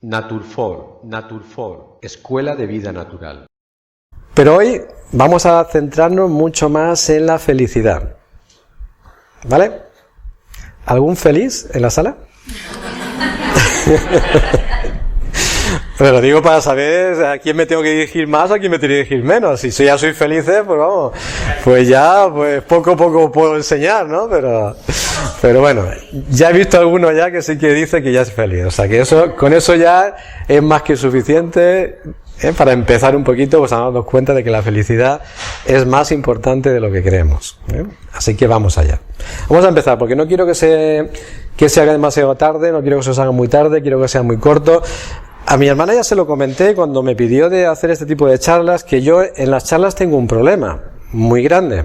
Naturfor, Escuela de Vida Natural. Pero hoy vamos a centrarnos mucho más en la felicidad. ¿Vale? ¿Algún feliz en la sala? Pero lo digo para saber a quién me tengo que dirigir más o a quién me tengo que dirigir menos. Si ya soy feliz, pues vamos, pues ya, pues poco a poco puedo enseñar, ¿no? Pero bueno, ya he visto alguno ya que sí que dice que ya es feliz. O sea que con eso ya es más que suficiente, para empezar un poquito, pues a darnos cuenta de que la felicidad es más importante de lo que creemos, Así que vamos allá. Vamos a empezar, porque no quiero que se haga demasiado tarde, no quiero que se os haga muy tarde, quiero que sea muy corto. A mi hermana ya se lo comenté cuando me pidió de hacer este tipo de charlas, que yo en las charlas tengo un problema muy grande.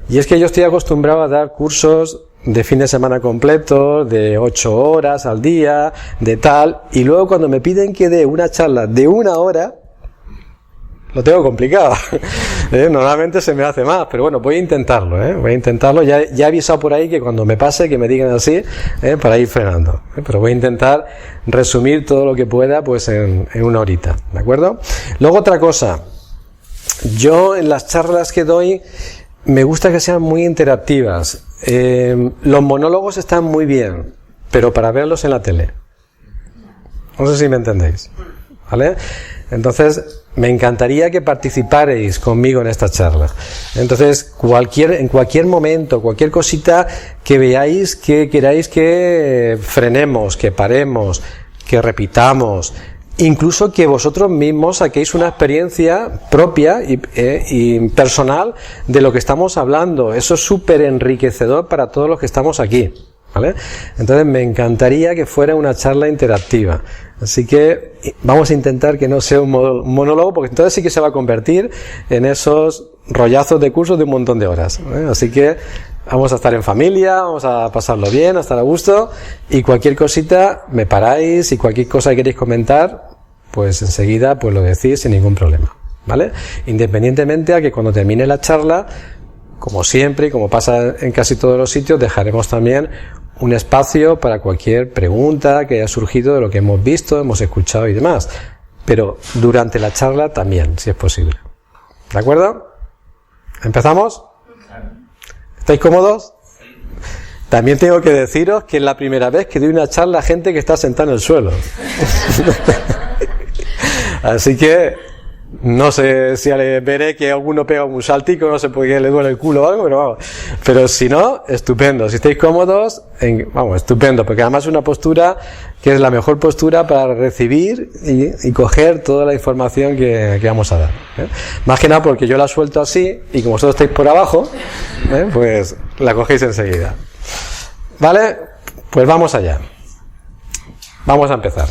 Y es que yo estoy acostumbrado a dar cursos de fin de semana completos, de 8 horas al día, de tal, y luego cuando me piden que dé una charla de 1 hora, lo tengo complicado. Normalmente se me hace más, pero bueno, voy a intentarlo, voy a intentarlo. Ya he avisado por ahí que cuando me pase, que me digan así, para ir frenando. Pero voy a intentar resumir todo lo que pueda, pues en 1 horita, ¿de acuerdo? Luego otra cosa, yo en las charlas que doy, me gusta que sean muy interactivas. Los monólogos están muy bien, pero para verlos en la tele. No sé si me entendéis, ¿vale? Entonces, me encantaría que participarais conmigo en esta charla. Entonces, en cualquier momento, cualquier cosita que veáis que queráis que frenemos, que paremos, que repitamos, incluso que vosotros mismos saquéis una experiencia propia y personal de lo que estamos hablando. Eso es súper enriquecedor para todos los que estamos aquí, ¿vale? Entonces me encantaría que fuera una charla interactiva. Así que vamos a intentar que no sea un monólogo, porque entonces sí que se va a convertir en esos rollazos de cursos de un montón de horas, Así que vamos a estar en familia, vamos a pasarlo bien, a estar a gusto, y cualquier cosita me paráis, y cualquier cosa que queréis comentar, pues enseguida pues lo decís sin ningún problema, ¿vale? Independientemente a que cuando termine la charla, como siempre y como pasa en casi todos los sitios, dejaremos también un espacio para cualquier pregunta que haya surgido de lo que hemos visto, hemos escuchado y demás, pero durante la charla también, si es posible. ¿De acuerdo? ¿Empezamos? ¿Estáis cómodos? También tengo que deciros que es la primera vez que doy una charla a gente que está sentada en el suelo. Así que no sé si veré que alguno pega un saltico, no sé por qué le duele el culo o algo, pero vamos. Pero si no, estupendo. Si estáis cómodos, estupendo, porque además es una postura que es la mejor postura para recibir y coger toda la información que vamos a dar. Más que nada porque yo la suelto así, y como vosotros estáis por abajo, pues la cogéis enseguida. ¿Vale? Pues vamos allá. Vamos a empezar.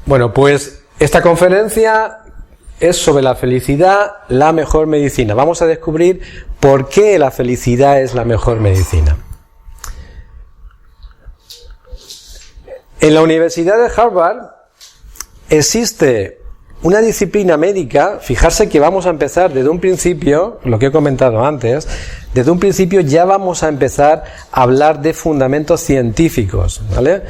Bueno, pues esta conferencia es sobre la felicidad, la mejor medicina. Vamos a descubrir por qué la felicidad es la mejor medicina. En la Universidad de Harvard existe una disciplina médica. Fijarse que vamos a empezar desde un principio, lo que he comentado antes, desde un principio ya vamos a empezar a hablar de fundamentos científicos, ¿vale?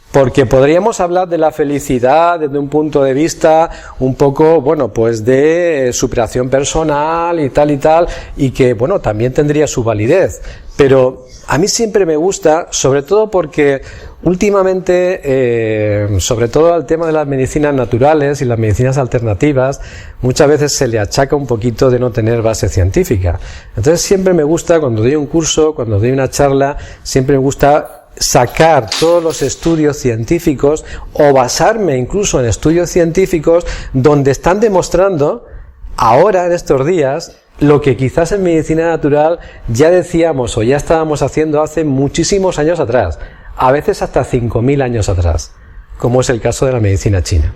Porque podríamos hablar de la felicidad desde un punto de vista un poco, pues de superación personal y tal, y que, también tendría su validez. Pero a mí siempre me gusta, sobre todo porque últimamente, sobre todo al tema de las medicinas naturales y las medicinas alternativas, muchas veces se le achaca un poquito de no tener base científica. Entonces siempre me gusta, cuando doy un curso, cuando doy una charla, siempre me gusta sacar todos los estudios científicos o basarme incluso en estudios científicos donde están demostrando ahora en estos días lo que quizás en medicina natural ya decíamos o ya estábamos haciendo hace muchísimos años atrás, a veces hasta 5.000 años atrás, como es el caso de la medicina china.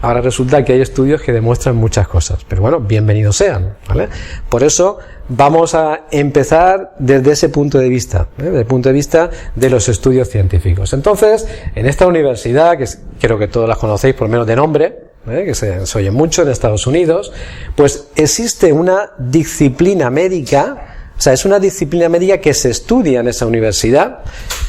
Ahora resulta que hay estudios que demuestran muchas cosas, pero bueno, bienvenidos sean, ¿vale? Por eso vamos a empezar desde ese punto de vista, desde el punto de vista de los estudios científicos. Entonces, en esta universidad, que creo que todos las conocéis por lo menos de nombre, que se oye mucho en Estados Unidos, pues existe una disciplina médica sea, es una disciplina médica que se estudia en esa universidad,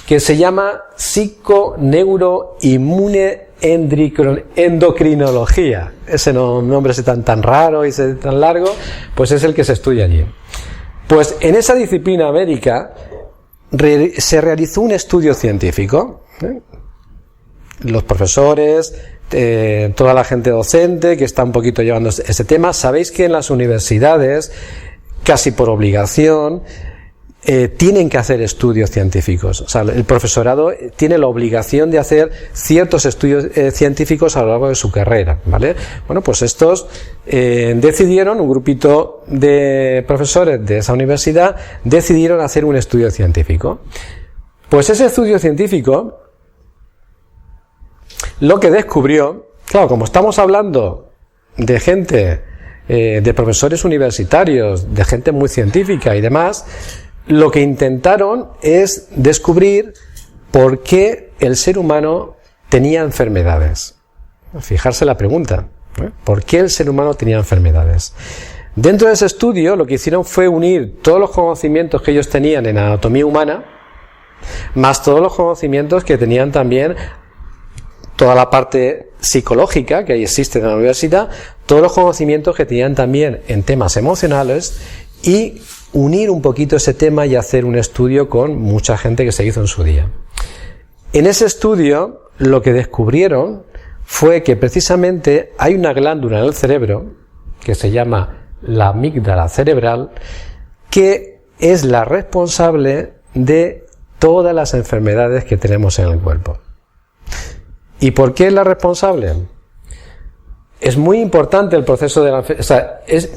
que se llama psiconeuroinmunoendocrinología. Ese nombre es tan raro y tan largo, pues es el que se estudia allí. Pues en esa disciplina médica se realizó un estudio científico. Los profesores, toda la gente docente que está un poquito llevando ese tema, sabéis que en las universidades, casi por obligación, tienen que hacer estudios científicos. O sea, el profesorado tiene la obligación de hacer ciertos estudios científicos a lo largo de su carrera, ¿vale? Bueno, pues estos decidieron, un grupito de profesores de esa universidad, decidieron hacer un estudio científico. Pues ese estudio científico lo que descubrió, claro, como estamos hablando de gente, de profesores universitarios, de gente muy científica y demás, lo que intentaron es descubrir por qué el ser humano tenía enfermedades. Fijarse la pregunta, ¿por qué el ser humano tenía enfermedades? Dentro de ese estudio lo que hicieron fue unir todos los conocimientos que ellos tenían en anatomía humana, más todos los conocimientos que tenían también toda la parte psicológica que ahí existe en la universidad, todos los conocimientos que tenían también en temas emocionales, y unir un poquito ese tema y hacer un estudio con mucha gente que se hizo en su día. En ese estudio lo que descubrieron fue que precisamente hay una glándula en el cerebro que se llama la amígdala cerebral, que es la responsable de todas las enfermedades que tenemos en el cuerpo. ¿Y por qué es la responsable? Es muy importante el proceso de la enfermedad, o sea, es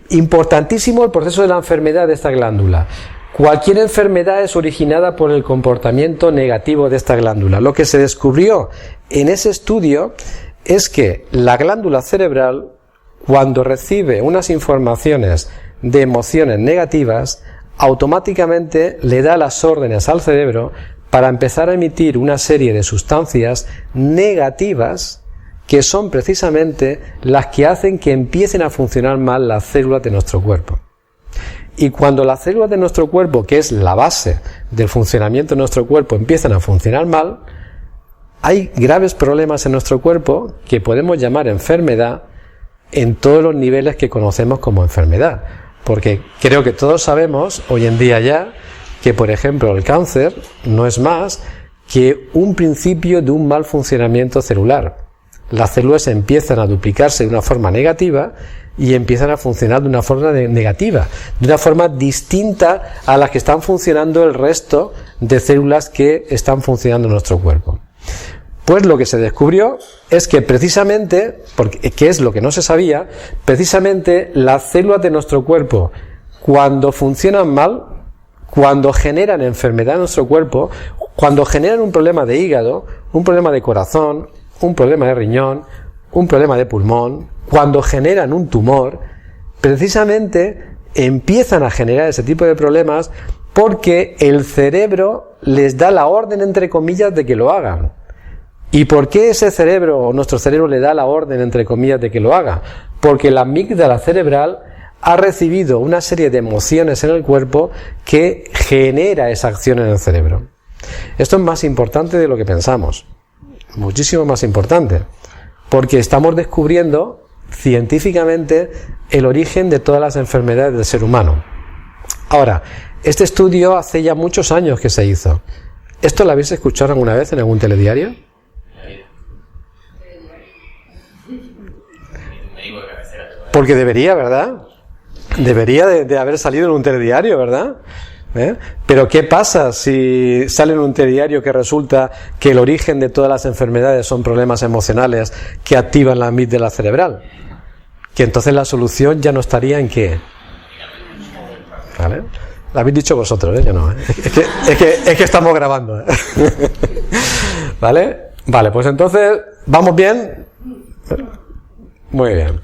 importantísimo el proceso de la enfermedad de esta glándula. Cualquier enfermedad es originada por el comportamiento negativo de esta glándula. Lo que se descubrió en ese estudio es que la glándula cerebral, cuando recibe unas informaciones de emociones negativas, automáticamente le da las órdenes al cerebro para empezar a emitir una serie de sustancias negativas que son precisamente las que hacen que empiecen a funcionar mal las células de nuestro cuerpo. Y cuando las células de nuestro cuerpo, que es la base del funcionamiento de nuestro cuerpo, empiezan a funcionar mal, hay graves problemas en nuestro cuerpo que podemos llamar enfermedad en todos los niveles que conocemos como enfermedad. Porque creo que todos sabemos, hoy en día ya, que por ejemplo el cáncer no es más que un principio de un mal funcionamiento celular. Las células empiezan a duplicarse de una forma negativa y empiezan a funcionar de una forma negativa, de una forma distinta a la que están funcionando el resto de células que están funcionando en nuestro cuerpo. Pues lo que se descubrió es que precisamente, que es lo que no se sabía, precisamente las células de nuestro cuerpo, cuando funcionan mal, cuando generan enfermedad en nuestro cuerpo, cuando generan un problema de hígado, un problema de corazón, un problema de riñón, un problema de pulmón, cuando generan un tumor, precisamente empiezan a generar ese tipo de problemas porque el cerebro les da la orden, entre comillas, de que lo hagan. ¿Y por qué ese cerebro, o nuestro cerebro, le da la orden, entre comillas, de que lo haga? Porque la amígdala cerebral ha recibido una serie de emociones en el cuerpo que genera esa acción en el cerebro. Esto es más importante de lo que pensamos. Muchísimo más importante, porque estamos descubriendo científicamente el origen de todas las enfermedades del ser humano. Ahora, este estudio hace ya muchos años que se hizo. ¿Esto lo habéis escuchado alguna vez en algún telediario? Porque debería, ¿verdad? Debería de haber salido en un telediario, ¿verdad? Pero ¿qué pasa si sale en un telediario que resulta que el origen de todas las enfermedades son problemas emocionales que activan la amígdala cerebral? Que entonces la solución ya no estaría en qué. ¿Vale? Lo habéis dicho vosotros, yo no. Es que estamos grabando. ¿Vale? Vale, pues entonces, ¿vamos bien? Muy bien.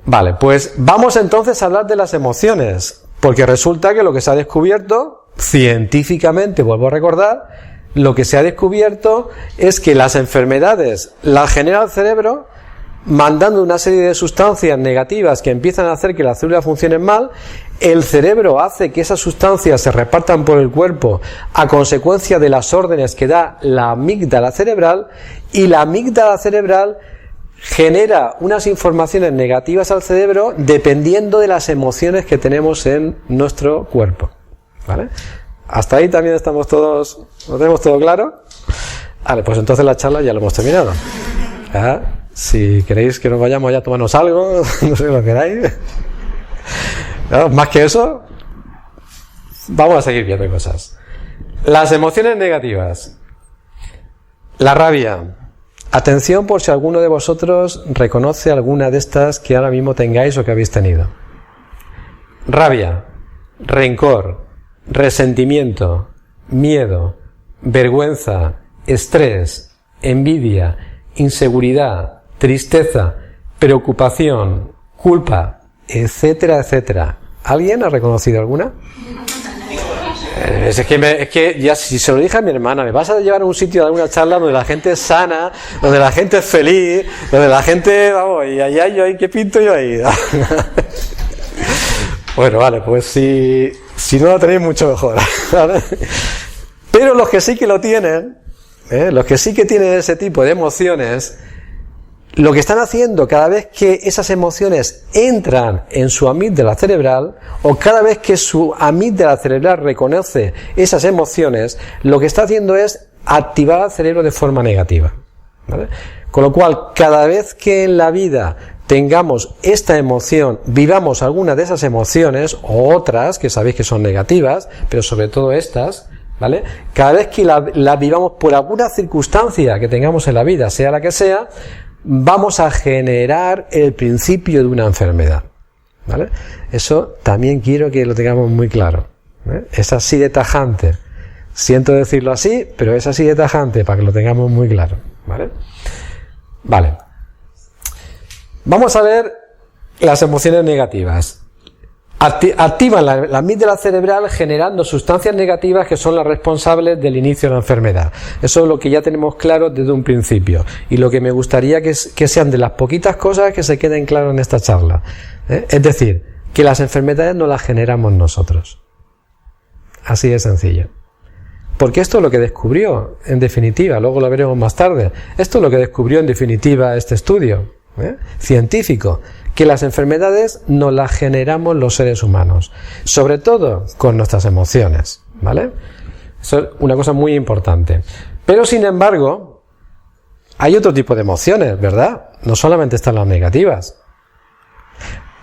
Vale, pues vamos entonces a hablar de las emociones. Porque resulta que lo que se ha descubierto, científicamente, vuelvo a recordar, lo que se ha descubierto es que las enfermedades las genera el cerebro mandando una serie de sustancias negativas que empiezan a hacer que las células funcionen mal. el cerebro hace que esas sustancias se repartan por el cuerpo a consecuencia de las órdenes que da la amígdala cerebral, y la amígdala cerebral genera unas informaciones negativas al cerebro dependiendo de las emociones que tenemos en nuestro cuerpo. ¿Vale? Hasta ahí también estamos todos, ¿lo tenemos todo claro? Vale, pues entonces la charla ya lo hemos terminado. ¿Ya? Si queréis que nos vayamos ya a tomarnos algo, no sé lo que queráis. ¿No? Más que eso, vamos a seguir viendo cosas. Las emociones negativas. La rabia. Atención por si alguno de vosotros reconoce alguna de estas que ahora mismo tengáis o que habéis tenido. Rabia, rencor, resentimiento, miedo, vergüenza, estrés, envidia, inseguridad, tristeza, preocupación, culpa, etcétera, etcétera. ¿Alguien ha reconocido alguna? Es que ya si se lo dije a mi hermana, me vas a llevar a un sitio de alguna charla donde la gente es sana, donde la gente es feliz, donde la gente, vamos, y allá yo ahí, ¿qué pinto yo ahí? Bueno, vale, pues si no lo tenéis mucho mejor, ¿vale? Pero los que sí que lo tienen, los que sí que tienen ese tipo de emociones, lo que están haciendo cada vez que esas emociones entran en su amígdala cerebral, o cada vez que su amígdala cerebral reconoce esas emociones, lo que está haciendo es activar al cerebro de forma negativa, ¿vale? Con lo cual, cada vez que en la vida tengamos esta emoción, vivamos alguna de esas emociones, o otras, que sabéis que son negativas, pero sobre todo estas, ¿vale? Cada vez que la vivamos por alguna circunstancia que tengamos en la vida, sea la que sea, vamos a generar el principio de una enfermedad, ¿vale? Eso también quiero que lo tengamos muy claro, ¿eh? Es así de tajante. Siento decirlo así, pero es así de tajante para que lo tengamos muy claro, ¿vale? Vale. Vamos a ver las emociones negativas. Activan la amígdala cerebral generando sustancias negativas que son las responsables del inicio de la enfermedad. Eso es lo que ya tenemos claro desde un principio, y lo que me gustaría que sean de las poquitas cosas que se queden claras en esta charla. Es decir, que las enfermedades no las generamos nosotros. Así de sencillo. Porque esto es lo que descubrió, en definitiva, luego lo veremos más tarde, esto es lo que descubrió en definitiva este estudio científico, que las enfermedades no las generamos los seres humanos, sobre todo con nuestras emociones, ¿vale? Eso es una cosa muy importante. Pero sin embargo, hay otro tipo de emociones, ¿verdad? No solamente están las negativas.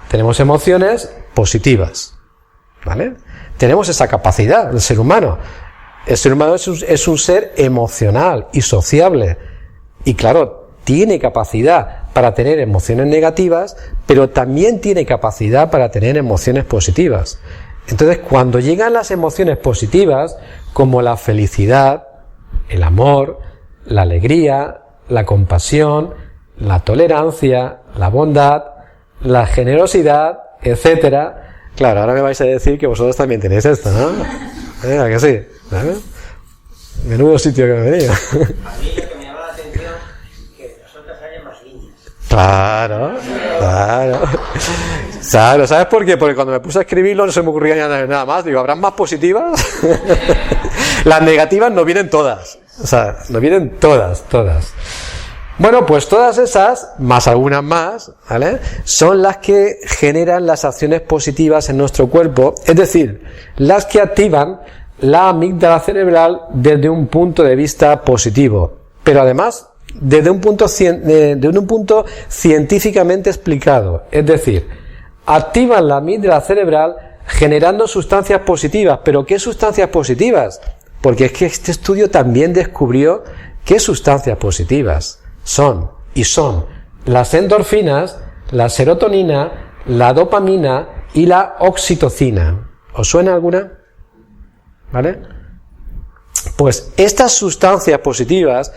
Tenemos emociones positivas, ¿vale? Tenemos esa capacidad, el ser humano. El ser humano es un ser emocional y sociable. Y claro, tiene capacidad para tener emociones negativas, pero también tiene capacidad para tener emociones positivas. Entonces, cuando llegan las emociones positivas, como la felicidad, el amor, la alegría, la compasión, la tolerancia, la bondad, la generosidad, etcétera. Claro, ahora me vais a decir que vosotros también tenéis esto, ¿no? ¿A que sí? ¿Vale? Menudo sitio que me he venido. A mí lo que me llama la atención es que nosotros haya más líneas. Claro. Claro, ¿sabes por qué? Porque cuando me puse a escribirlo no se me ocurría nada más. Digo, ¿habrán más positivas? Las negativas no vienen todas. O sea, no vienen todas. Bueno, pues todas esas, más algunas más, ¿vale?, son las que generan las acciones positivas en nuestro cuerpo, es decir, las que activan la amígdala cerebral desde un punto de vista positivo, pero además desde un punto científicamente explicado, es decir, activan la amígdala cerebral generando sustancias positivas. ¿Pero qué sustancias positivas? Porque es que este estudio también descubrió qué sustancias positivas son las endorfinas, la serotonina, la dopamina y la oxitocina. ¿Os suena alguna? ¿Vale? Pues estas sustancias positivas,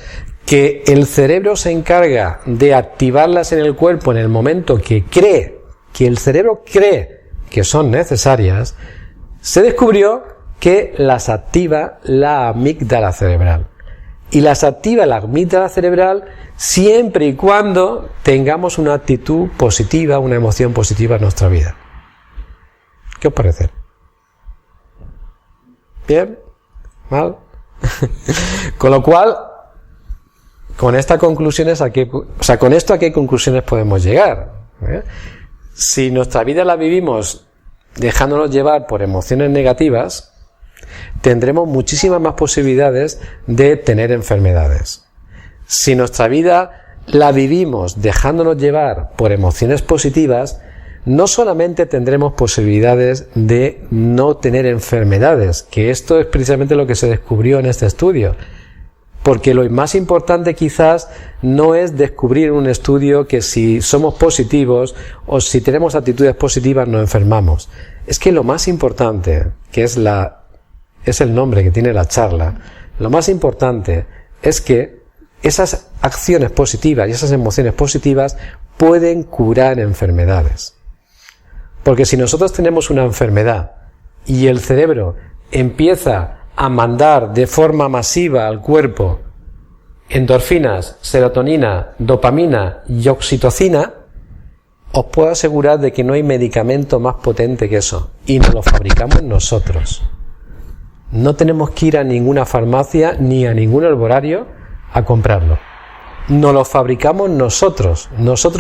que el cerebro se encarga de activarlas en el cuerpo en el momento que el cerebro cree que son necesarias, se descubrió que las activa la amígdala cerebral. Y las activa la amígdala cerebral siempre y cuando tengamos una actitud positiva, una emoción positiva en nuestra vida. ¿Qué os parece? ¿Bien? ¿Mal? Con lo cual, con estas conclusiones, con esto, ¿a qué conclusiones podemos llegar? Si nuestra vida la vivimos dejándonos llevar por emociones negativas, tendremos muchísimas más posibilidades de tener enfermedades. Si nuestra vida la vivimos dejándonos llevar por emociones positivas, no solamente tendremos posibilidades de no tener enfermedades, que esto es precisamente lo que se descubrió en este estudio. Porque lo más importante quizás no es descubrir en un estudio que si somos positivos o si tenemos actitudes positivas no enfermamos. Es que lo más importante, que es el nombre que tiene la charla, lo más importante es que esas acciones positivas y esas emociones positivas pueden curar enfermedades. Porque si nosotros tenemos una enfermedad y el cerebro empieza a mandar de forma masiva al cuerpo endorfinas, serotonina, dopamina y oxitocina, os puedo asegurar de que no hay medicamento más potente que eso, y nos lo fabricamos nosotros. No tenemos que ir a ninguna farmacia ni a ningún herbolario a comprarlo. Nos lo fabricamos nosotros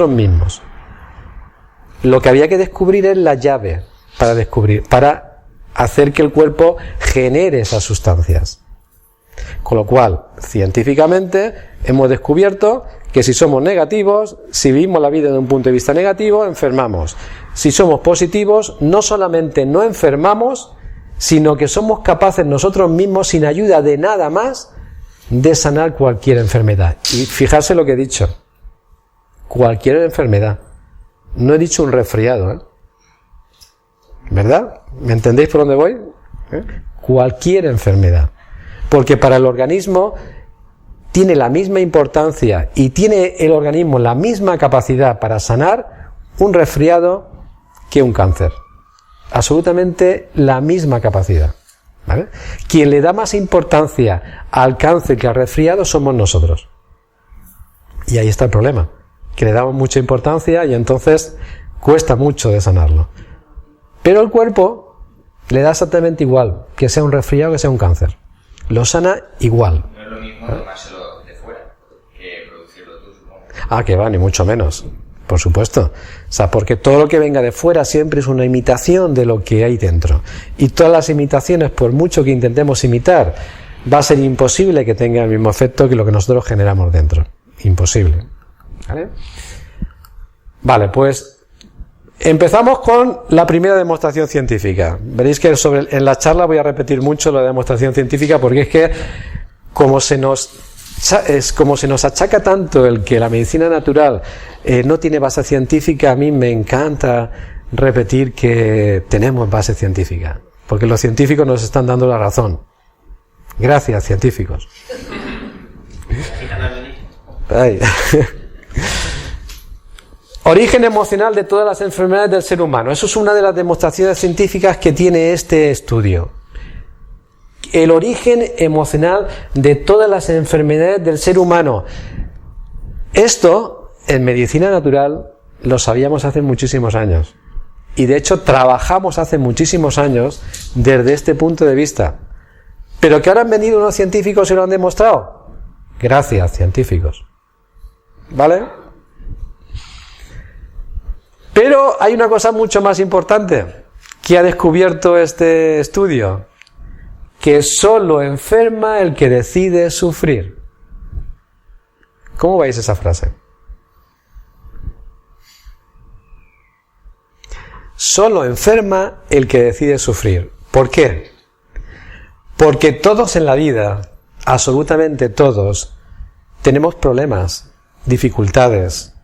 mismos. Lo que había que descubrir es la llave para hacer que el cuerpo genere esas sustancias. Con lo cual, científicamente, hemos descubierto que si somos negativos, si vivimos la vida desde un punto de vista negativo, enfermamos. Si somos positivos, no solamente no enfermamos, sino que somos capaces nosotros mismos, sin ayuda de nada más, de sanar cualquier enfermedad. Y fijarse lo que he dicho. Cualquier enfermedad. No he dicho un resfriado, ¿eh? ¿Verdad? ¿Me entendéis por dónde voy? Cualquier enfermedad. Porque para el organismo tiene la misma importancia y tiene el organismo la misma capacidad para sanar un resfriado que un cáncer. Absolutamente la misma capacidad. ¿Vale? Quien le da más importancia al cáncer que al resfriado somos nosotros. Y ahí está el problema. Que le damos mucha importancia y entonces cuesta mucho de sanarlo. Pero el cuerpo le da exactamente igual, que sea un resfriado o que sea un cáncer. Lo sana igual. No es lo mismo tomárselo de fuera que producirlo tú, supongo. Ah, que va, ni mucho menos. Por supuesto. O sea, porque todo lo que venga de fuera siempre es una imitación de lo que hay dentro. Y todas las imitaciones, por mucho que intentemos imitar, va a ser imposible que tenga el mismo efecto que lo que nosotros generamos dentro. Imposible. ¿Vale? Vale, pues empezamos con la primera demostración científica. Veréis que en la charla voy a repetir mucho la demostración científica porque es que como se nos achaca tanto el que la medicina natural no tiene base científica, a mí me encanta repetir que tenemos base científica, porque los científicos nos están dando la razón. Gracias, científicos. Ay. Origen emocional de todas las enfermedades del ser humano. Eso es una de las demostraciones científicas que tiene este estudio. El origen emocional de todas las enfermedades del ser humano. Esto, en medicina natural, lo sabíamos hace muchísimos años. Y de hecho, trabajamos hace muchísimos años desde este punto de vista. Pero que ahora han venido unos científicos y lo han demostrado. Gracias, científicos. ¿Vale? Pero hay una cosa mucho más importante que ha descubierto este estudio, que solo enferma el que decide sufrir. ¿Cómo veis esa frase? Solo enferma el que decide sufrir. ¿Por qué? Porque todos en la vida, absolutamente todos, tenemos problemas, dificultades,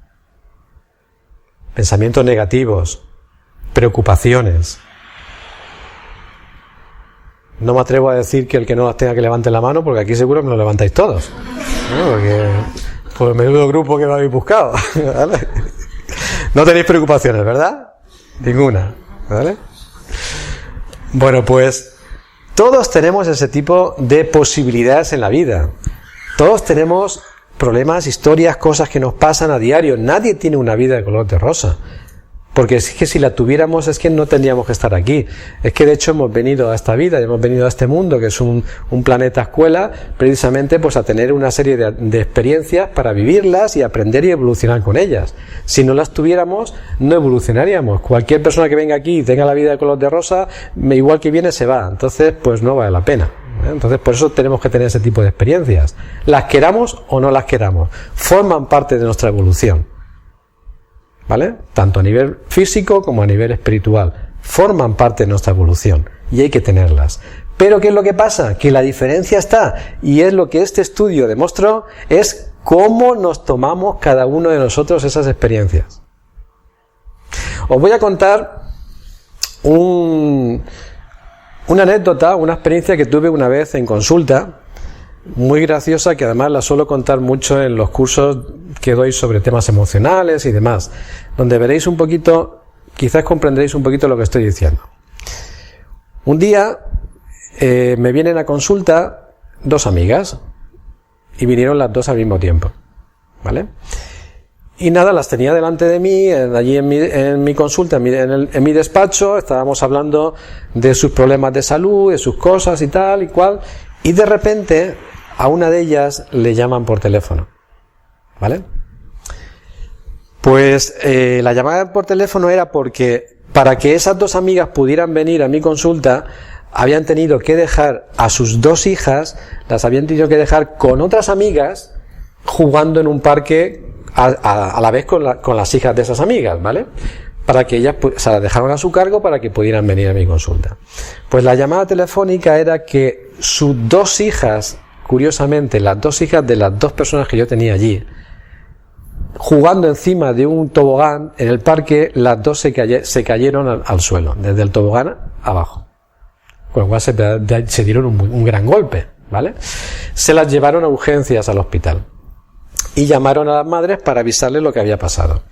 pensamientos negativos, preocupaciones. No me atrevo a decir que el que no las tenga que levante la mano, porque aquí seguro que lo levantáis todos. ¿No? Porque por el menudo grupo que me habéis buscado. ¿Vale? No tenéis preocupaciones, ¿verdad? Ninguna. ¿Vale? Bueno, pues todos tenemos ese tipo de posibilidades en la vida. Todos tenemos problemas, historias, cosas que nos pasan a diario. Nadie tiene una vida de color de rosa. Porque es que si la tuviéramos es que no tendríamos que estar aquí. Es que de hecho hemos venido a esta vida, hemos venido a este mundo, que es un planeta escuela, precisamente pues a tener una serie de experiencias para vivirlas y aprender y evolucionar con ellas. Si no las tuviéramos, no evolucionaríamos. Cualquier persona que venga aquí y tenga la vida de color de rosa, igual que viene se va. Entonces pues no vale la pena. Entonces por eso tenemos que tener ese tipo de experiencias. Las queramos o no las queramos, forman parte de nuestra evolución. ¿Vale? Tanto a nivel físico como a nivel espiritual. Forman parte de nuestra evolución y hay que tenerlas. Pero ¿qué es lo que pasa? Que la diferencia está, y es lo que este estudio demostró, es cómo nos tomamos cada uno de nosotros esas experiencias. Os voy a contar una anécdota, una experiencia que tuve una vez en consulta, muy graciosa, que además la suelo contar mucho en los cursos que doy sobre temas emocionales y demás, donde veréis un poquito, quizás comprenderéis un poquito lo que estoy diciendo. Un día me vienen a consulta dos amigas y vinieron las dos al mismo tiempo, ¿vale? Y nada, las tenía delante de mí, allí en mi consulta, en mi despacho, estábamos hablando de sus problemas de salud, de sus cosas y tal y cual, y de repente a una de ellas le llaman por teléfono, ¿vale? Pues la llamada por teléfono era porque para que esas dos amigas pudieran venir a mi consulta habían tenido que dejar a sus dos hijas, las habían tenido que dejar con otras amigas jugando en un parque a la vez con las hijas de esas amigas, ¿vale? Para que ellas se las dejaron a su cargo para que pudieran venir a mi consulta. Pues la llamada telefónica era que sus dos hijas, curiosamente, las dos hijas de las dos personas que yo tenía allí, jugando encima de un tobogán en el parque, las dos se cayeron al suelo, desde el tobogán abajo. Con lo cual se dieron un gran golpe, ¿vale? Se las llevaron a urgencias al hospital y llamaron a las madres para avisarles lo que había pasado.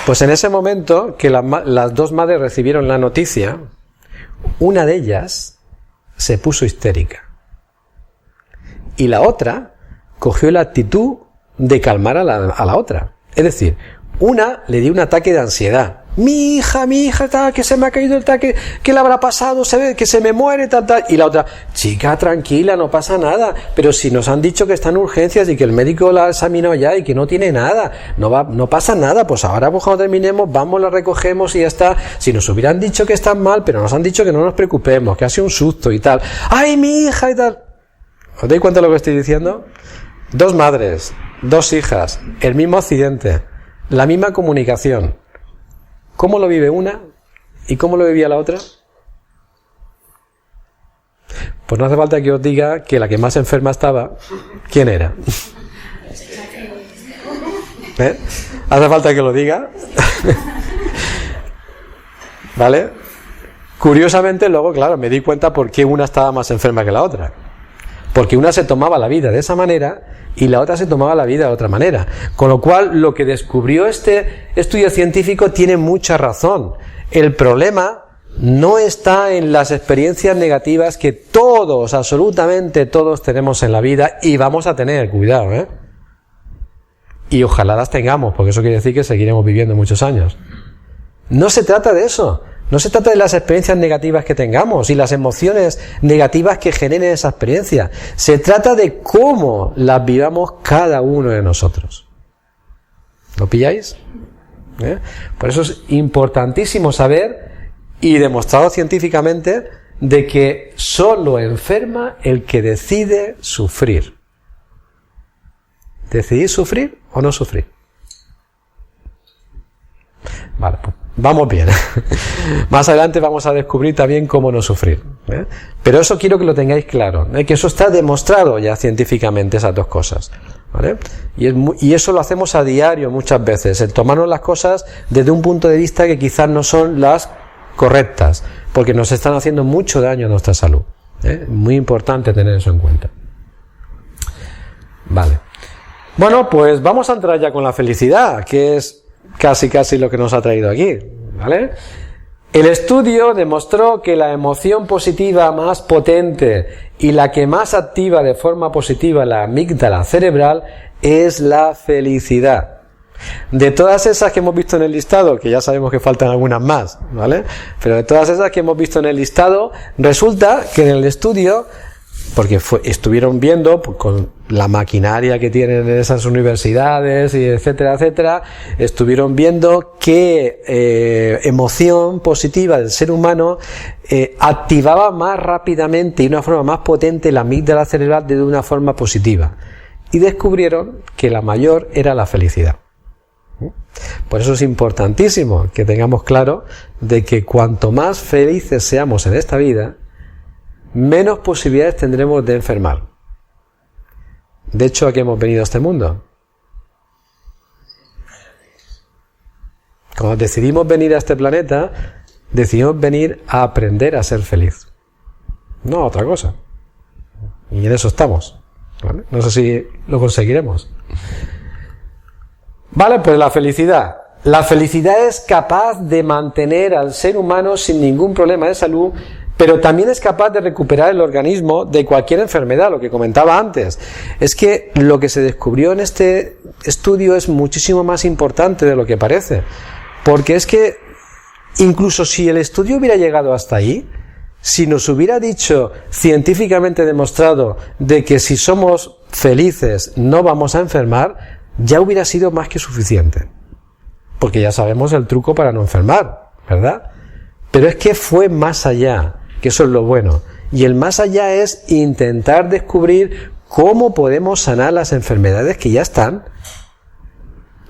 Pues en ese momento que las dos madres recibieron la noticia, una de ellas se puso histérica y la otra cogió la actitud de calmar a la otra. Es decir, una le dio un ataque de ansiedad. Mi hija, tal, que se me ha caído el ataque, ¿qué le habrá pasado? Se ve que se me muere, tal. Y la otra, chica, tranquila, no pasa nada. Pero si nos han dicho que está en urgencias y que el médico la ha examinado ya y que no tiene nada, no pasa nada, pues ahora pues cuando terminemos, vamos, la recogemos y ya está. Si nos hubieran dicho que están mal, pero nos han dicho que no nos preocupemos, que ha sido un susto y tal. ¡Ay, mi hija! Y tal. ¿Os dais cuenta de lo que estoy diciendo? Dos madres, dos hijas, el mismo accidente, la misma comunicación. ¿Cómo lo vive una y cómo lo vivía la otra? Pues no hace falta que os diga que la que más enferma estaba, ¿quién era? ¿Eh? ¿Hace falta que lo diga? ¿Vale? Curiosamente luego, claro, me di cuenta por qué una estaba más enferma que la otra. Porque una se tomaba la vida de esa manera y la otra se tomaba la vida de otra manera. Con lo cual, lo que descubrió este estudio científico tiene mucha razón. El problema no está en las experiencias negativas que todos, absolutamente todos tenemos en la vida y vamos a tener, cuidado, ¿eh? Y ojalá las tengamos, porque eso quiere decir que seguiremos viviendo muchos años. No se trata de eso. No se trata de las experiencias negativas que tengamos y las emociones negativas que generen esa experiencia. Se trata de cómo las vivamos cada uno de nosotros. ¿Lo pilláis? Por eso es importantísimo saber y demostrado científicamente de que solo enferma el que decide sufrir. ¿Decidís sufrir o no sufrir? Vale, pues vamos bien. Más adelante vamos a descubrir también cómo no sufrir, ¿eh? Pero eso quiero que lo tengáis claro, ¿eh? Que eso está demostrado ya científicamente, esas dos cosas, ¿vale? Y eso lo hacemos a diario muchas veces, el tomarnos las cosas desde un punto de vista que quizás no son las correctas, porque nos están haciendo mucho daño a nuestra salud, ¿eh? Muy importante tener eso en cuenta. Vale. Bueno, pues vamos a entrar ya con la felicidad, que es casi lo que nos ha traído aquí, ¿vale? El estudio demostró que la emoción positiva más potente y la que más activa de forma positiva la amígdala cerebral es la felicidad. De todas esas que hemos visto en el listado, que ya sabemos que faltan algunas más, ¿vale? Pero de todas esas que hemos visto en el listado, resulta que en el estudio, porque estuvieron viendo pues, con la maquinaria que tienen en esas universidades y etcétera, etcétera, estuvieron viendo qué emoción positiva del ser humano activaba más rápidamente y de una forma más potente la amígdala cerebral de una forma positiva. Y descubrieron que la mayor era la felicidad. Por eso es importantísimo que tengamos claro de que cuanto más felices seamos en esta vida, menos posibilidades tendremos de enfermar. De hecho, ¿a qué hemos venido a este mundo? Cuando decidimos venir a este planeta, decidimos venir a aprender a ser feliz. No a otra cosa. Y en eso estamos. ¿Vale? No sé si lo conseguiremos. Vale, pues la felicidad. La felicidad es capaz de mantener al ser humano sin ningún problema de salud, pero también es capaz de recuperar el organismo de cualquier enfermedad, lo que comentaba antes. Es que lo que se descubrió en este estudio es muchísimo más importante de lo que parece. Porque es que, incluso si el estudio hubiera llegado hasta ahí, si nos hubiera dicho, científicamente demostrado, de que si somos felices no vamos a enfermar, ya hubiera sido más que suficiente. Porque ya sabemos el truco para no enfermar, ¿verdad? Pero es que fue más allá, que eso es lo bueno. Y el más allá es intentar descubrir cómo podemos sanar las enfermedades que ya están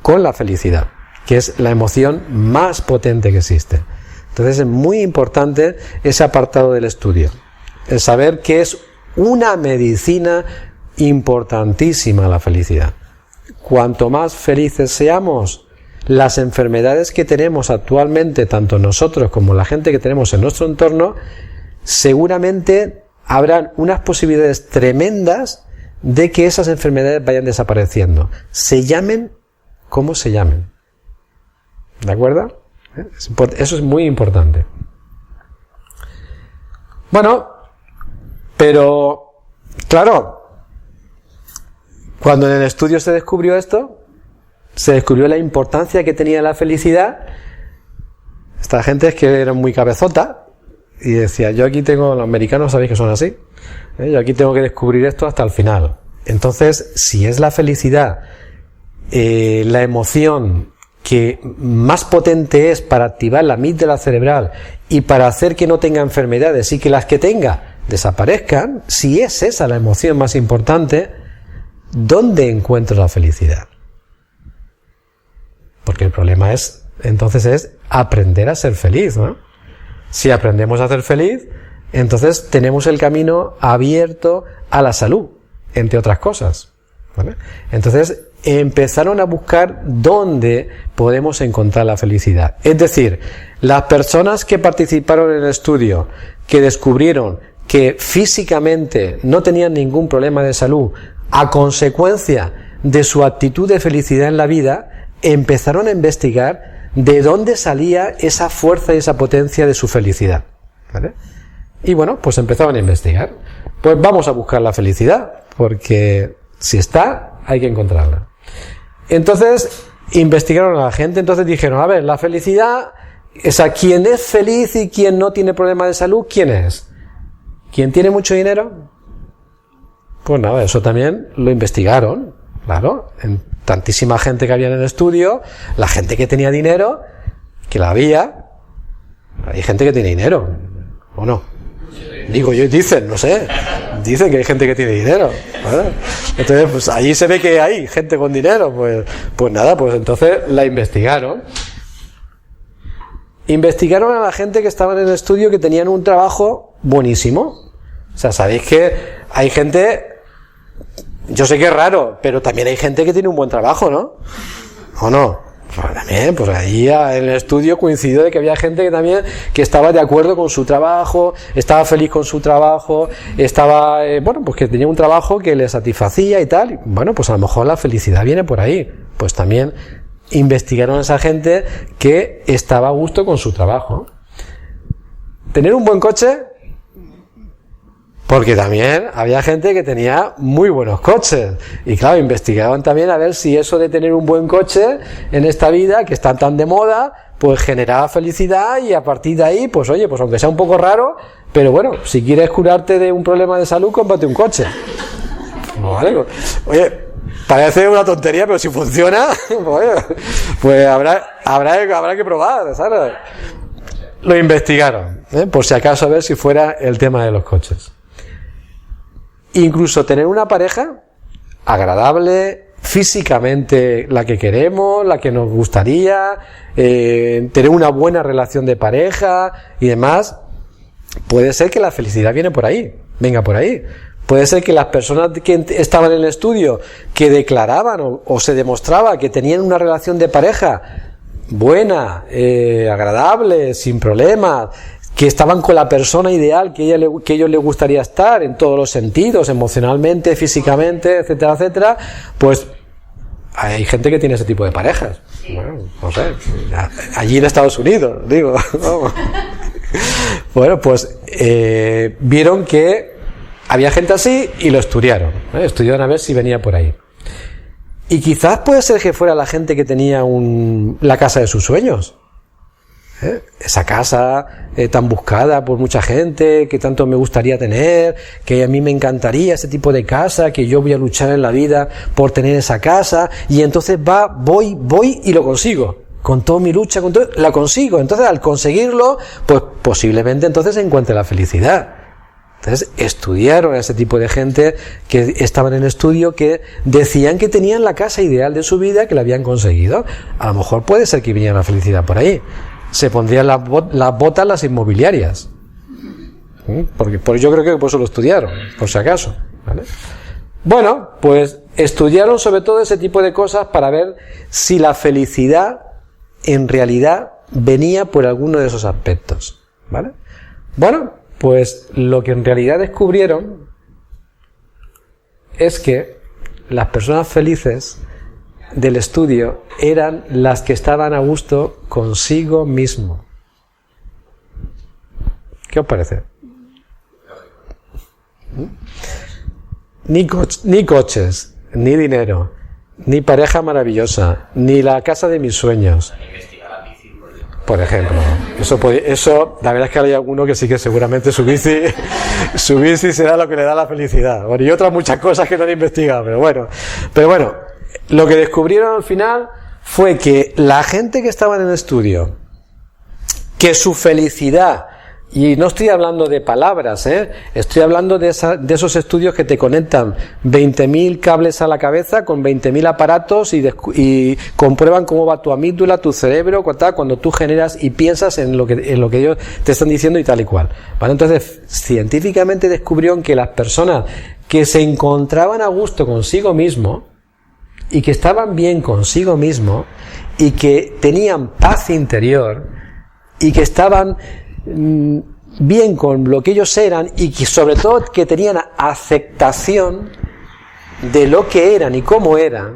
con la felicidad, que es la emoción más potente que existe. Entonces es muy importante ese apartado del estudio. El saber que es una medicina importantísima la felicidad. Cuanto más felices seamos, las enfermedades que tenemos actualmente, tanto nosotros como la gente que tenemos en nuestro entorno, seguramente habrán unas posibilidades tremendas de que esas enfermedades vayan desapareciendo. Se llamen como se llamen. ¿De acuerdo? Eso es muy importante. Bueno, pero claro, cuando en el estudio se descubrió esto, se descubrió la importancia que tenía la felicidad. Esta gente es que era muy cabezota y decía, yo aquí tengo, los americanos sabéis que son así, yo aquí tengo que descubrir esto hasta el final. Entonces, si es la felicidad, la emoción que más potente es para activar la amígdala cerebral y para hacer que no tenga enfermedades y que las que tenga desaparezcan, si es esa la emoción más importante, ¿dónde encuentro la felicidad? Porque el problema es, entonces, es aprender a ser feliz, ¿no? Si aprendemos a ser feliz, entonces tenemos el camino abierto a la salud, entre otras cosas, ¿vale? Entonces empezaron a buscar dónde podemos encontrar la felicidad. Es decir, las personas que participaron en el estudio, que descubrieron que físicamente no tenían ningún problema de salud, a consecuencia de su actitud de felicidad en la vida, empezaron a investigar de dónde salía esa fuerza y esa potencia de su felicidad, ¿vale? Y bueno, pues empezaron a investigar. Pues vamos a buscar la felicidad, porque si está, hay que encontrarla. Entonces, investigaron a la gente, entonces dijeron, a ver, la felicidad, es a quien es feliz y quien no tiene problema de salud, ¿quién es? ¿Quién tiene mucho dinero? Pues nada, eso también lo investigaron, claro, en tantísima gente que había en el estudio, la gente que tenía dinero, que la había, hay gente que tiene dinero, ¿o no? Digo yo, dicen, no sé, dicen que hay gente que tiene dinero, ¿vale? Entonces, pues allí se ve que hay gente con dinero, pues nada, pues entonces la investigaron. Investigaron a la gente que estaba en el estudio que tenían un trabajo buenísimo. O sea, sabéis que hay gente, yo sé que es raro, pero también hay gente que tiene un buen trabajo, ¿no? ¿O no? Pues también, pues ahí en el estudio coincidió de que había gente que también que estaba de acuerdo con su trabajo, estaba feliz con su trabajo, estaba, bueno, pues que tenía un trabajo que le satisfacía y tal. Bueno, pues a lo mejor la felicidad viene por ahí. Pues también investigaron a esa gente que estaba a gusto con su trabajo. Tener un buen coche Porque también había gente que tenía muy buenos coches. Y claro, investigaban también a ver si eso de tener un buen coche en esta vida, que están tan de moda, pues generaba felicidad, y a partir de ahí, pues oye, pues aunque sea un poco raro, pero bueno, si quieres curarte de un problema de salud, cómprate un coche. Vale, oye, parece una tontería, pero si funciona, pues habrá que probar, ¿sabes? Lo investigaron, por si acaso, a ver si fuera el tema de los coches. Incluso tener una pareja agradable, físicamente la que queremos, la que nos gustaría, tener una buena relación de pareja y demás, puede ser que la felicidad venga por ahí. Puede ser que las personas que estaban en el estudio, que declaraban o se demostraba que tenían una relación de pareja buena, agradable, sin problemas, que estaban con la persona ideal que ellos les gustaría estar en todos los sentidos, emocionalmente, físicamente, etcétera, etcétera, pues hay gente que tiene ese tipo de parejas. Bueno, no sé, allí en Estados Unidos, digo. Vamos. Bueno, pues vieron que había gente así y lo estudiaron. Estudiaron a ver si venía por ahí. Y quizás puede ser que fuera la gente que tenía la casa de sus sueños. Esa casa tan buscada por mucha gente, que tanto me gustaría tener, que a mí me encantaría ese tipo de casa, que yo voy a luchar en la vida por tener esa casa, y entonces voy y lo consigo. Con toda mi lucha, la consigo. Entonces, al conseguirlo, pues posiblemente entonces encuentre la felicidad. Entonces, estudiaron a ese tipo de gente que estaban en estudio, que decían que tenían la casa ideal de su vida, que la habían conseguido. A lo mejor puede ser que viniera la felicidad por ahí. Se pondrían las botas las inmobiliarias. Porque yo creo que por eso lo estudiaron, por si acaso. ¿Vale? Bueno, pues estudiaron sobre todo ese tipo de cosas para ver si la felicidad en realidad venía por alguno de esos aspectos. ¿Vale? Bueno, pues lo que en realidad descubrieron es que las personas felices del estudio eran las que estaban a gusto consigo mismo. ¿Qué os parece? Ni coches, ni dinero, ni pareja maravillosa, ni la casa de mis sueños. Por ejemplo, eso, la verdad es que hay alguno que sí que seguramente su bici será lo que le da la felicidad. Bueno, y otras muchas cosas que no han investigado, pero bueno, lo que descubrieron al final fue que la gente que estaba en el estudio, que su felicidad, y no estoy hablando de palabras, estoy hablando de esos estudios que te conectan 20.000 cables a la cabeza con 20.000 aparatos y comprueban cómo va tu amígdala, tu cerebro, cuando tú generas y piensas en lo que ellos te están diciendo y tal y cual. ¿Vale? Entonces, científicamente descubrieron que las personas que se encontraban a gusto consigo mismo y que estaban bien consigo mismo y que tenían paz interior y que estaban bien con lo que ellos eran y que sobre todo que tenían aceptación de lo que eran y cómo eran,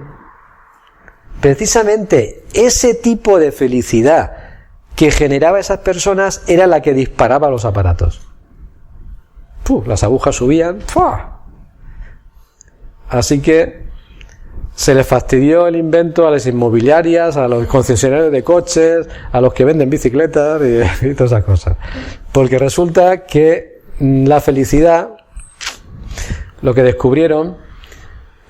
precisamente ese tipo de felicidad que generaba esas personas era la que disparaba los aparatos. Las agujas subían. Así que se les fastidió el invento a las inmobiliarias, a los concesionarios de coches, a los que venden bicicletas y todas esas cosas. Porque resulta que la felicidad, lo que descubrieron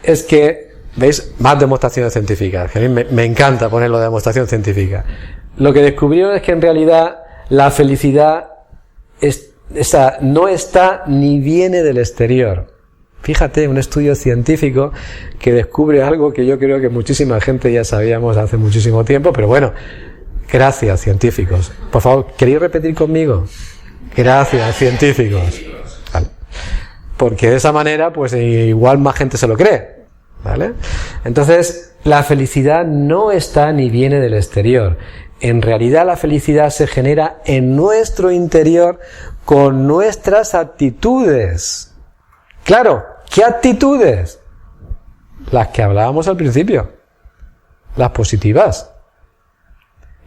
es que, ¿veis? Más demostraciones científicas, que a mí me encanta ponerlo de demostración científica. Lo que descubrieron es que en realidad la felicidad no está ni viene del exterior. Fíjate, un estudio científico que descubre algo que yo creo que muchísima gente ya sabíamos hace muchísimo tiempo, pero bueno, gracias científicos. Por favor, ¿queréis repetir conmigo? Gracias científicos. ¿Vale? Porque de esa manera, pues igual más gente se lo cree. ¿Vale? Entonces, la felicidad no está ni viene del exterior. En realidad la felicidad se genera en nuestro interior con nuestras actitudes. Claro, ¿qué actitudes? Las que hablábamos al principio, las positivas.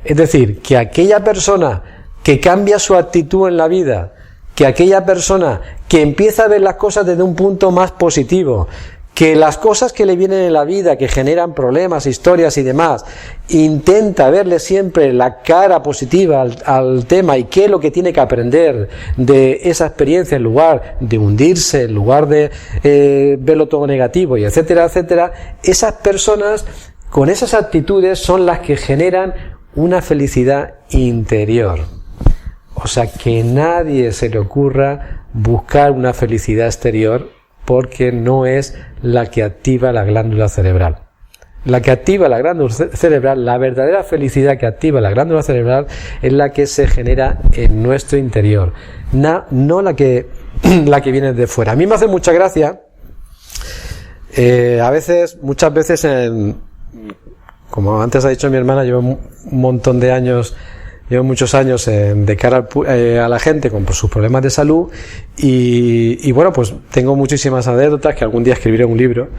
Es decir, que aquella persona que cambia su actitud en la vida, que aquella persona que empieza a ver las cosas desde un punto más positivo, que las cosas que le vienen en la vida, que generan problemas, historias y demás, intenta verle siempre la cara positiva al tema y qué es lo que tiene que aprender de esa experiencia en lugar de hundirse, en lugar de verlo todo negativo y etcétera, etcétera, esas personas con esas actitudes son las que generan una felicidad interior. O sea, que nadie se le ocurra buscar una felicidad exterior, porque no es la que activa la glándula cerebral. La que activa la glándula cerebral, la verdadera felicidad que activa la glándula cerebral, es la que se genera en nuestro interior, no la que viene de fuera. A mí me hace mucha gracia, muchas veces, como antes ha dicho mi hermana, llevo muchos años de cara a la gente con sus problemas de salud y bueno, pues tengo muchísimas anécdotas que algún día escribiré un libro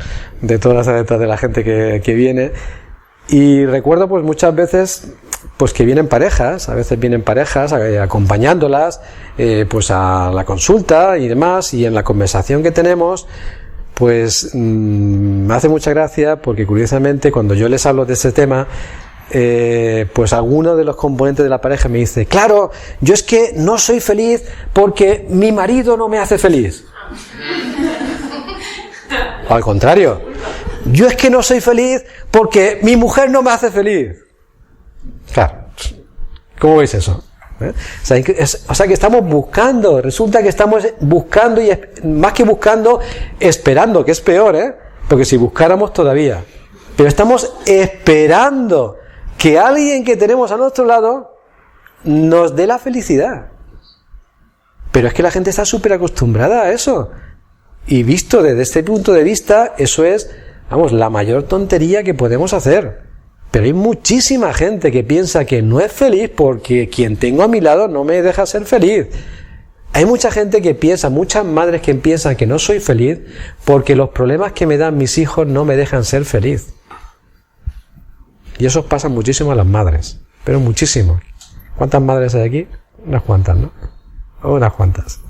de todas las anécdotas de la gente que viene, y recuerdo pues muchas veces pues que vienen parejas, a veces vienen parejas acompañándolas pues a la consulta y demás, y en la conversación que tenemos pues me hace mucha gracia porque curiosamente cuando yo les hablo de ese tema, pues alguno de los componentes de la pareja me dice: claro, yo es que no soy feliz porque mi marido no me hace feliz. O al contrario, yo es que no soy feliz porque mi mujer no me hace feliz. Claro, ¿cómo veis eso? O sea que estamos buscando, resulta que estamos buscando y más que buscando, esperando, que es peor, porque si buscáramos todavía, pero estamos esperando que alguien que tenemos a nuestro lado nos dé la felicidad. Pero es que la gente está súper acostumbrada a eso. Y visto desde este punto de vista, eso es, la mayor tontería que podemos hacer. Pero hay muchísima gente que piensa que no es feliz porque quien tengo a mi lado no me deja ser feliz. Hay mucha gente que piensa, muchas madres que piensan que no soy feliz porque los problemas que me dan mis hijos no me dejan ser feliz. Y eso pasa muchísimo a las madres, pero muchísimo. ¿Cuántas madres hay aquí? Unas cuantas, ¿no? Unas cuantas.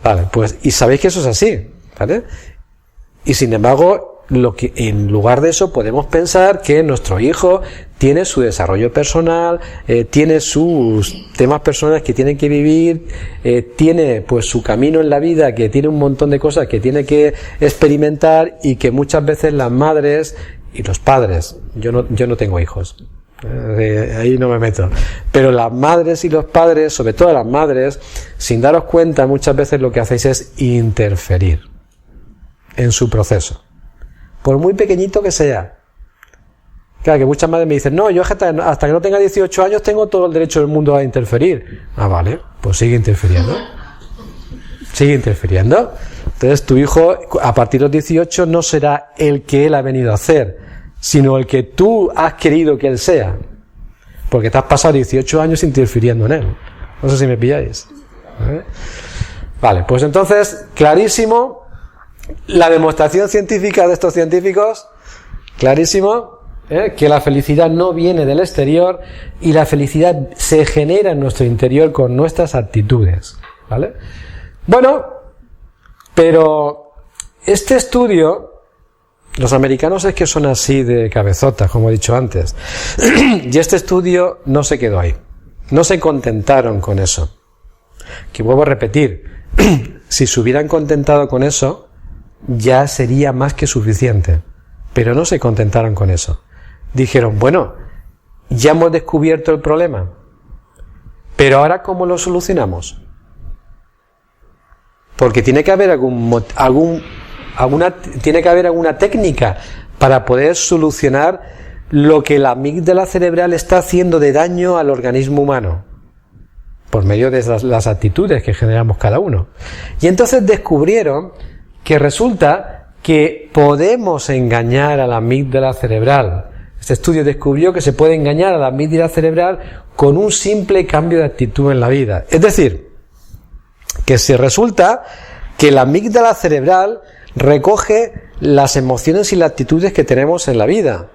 Vale, pues, y sabéis que eso es así, ¿vale? Y sin embargo, en lugar de eso podemos pensar que nuestro hijo tiene su desarrollo personal, tiene sus temas personales que tiene que vivir, tiene pues su camino en la vida, que tiene un montón de cosas que tiene que experimentar, y que muchas veces las madres y los padres, yo no tengo hijos, ahí no me meto, pero las madres y los padres, sobre todo las madres, sin daros cuenta, muchas veces lo que hacéis es interferir en su proceso, por muy pequeñito que sea. Claro, que muchas madres me dicen: no, yo hasta que no tenga 18 años tengo todo el derecho del mundo a interferir. Ah, vale, pues sigue interfiriendo. Sigue interfiriendo. Entonces tu hijo a partir de los 18 no será el que él ha venido a hacer, sino el que tú has querido que él sea, porque te has pasado 18 años interfiriendo en él. No sé si me pilláis. Vale, pues entonces, clarísimo, la demostración científica de estos científicos, clarísimo, que la felicidad no viene del exterior, y la felicidad se genera en nuestro interior con nuestras actitudes, ¿vale? Bueno, pero este estudio, los americanos es que son así de cabezotas, como he dicho antes, y este estudio no se quedó ahí, no se contentaron con eso. Que vuelvo a repetir, si se hubieran contentado con eso, ya sería más que suficiente, pero no se contentaron con eso. Dijeron: bueno, ya hemos descubierto el problema, pero ahora ¿cómo lo solucionamos? Porque tiene que haber alguna técnica para poder solucionar lo que la amígdala cerebral está haciendo de daño al organismo humano, por medio de las actitudes que generamos cada uno. Y entonces descubrieron que resulta que podemos engañar a la amígdala cerebral. Este estudio descubrió que se puede engañar a la amígdala cerebral con un simple cambio de actitud en la vida. Es decir, que se resulta que la amígdala cerebral recoge las emociones y las actitudes que tenemos en la vida.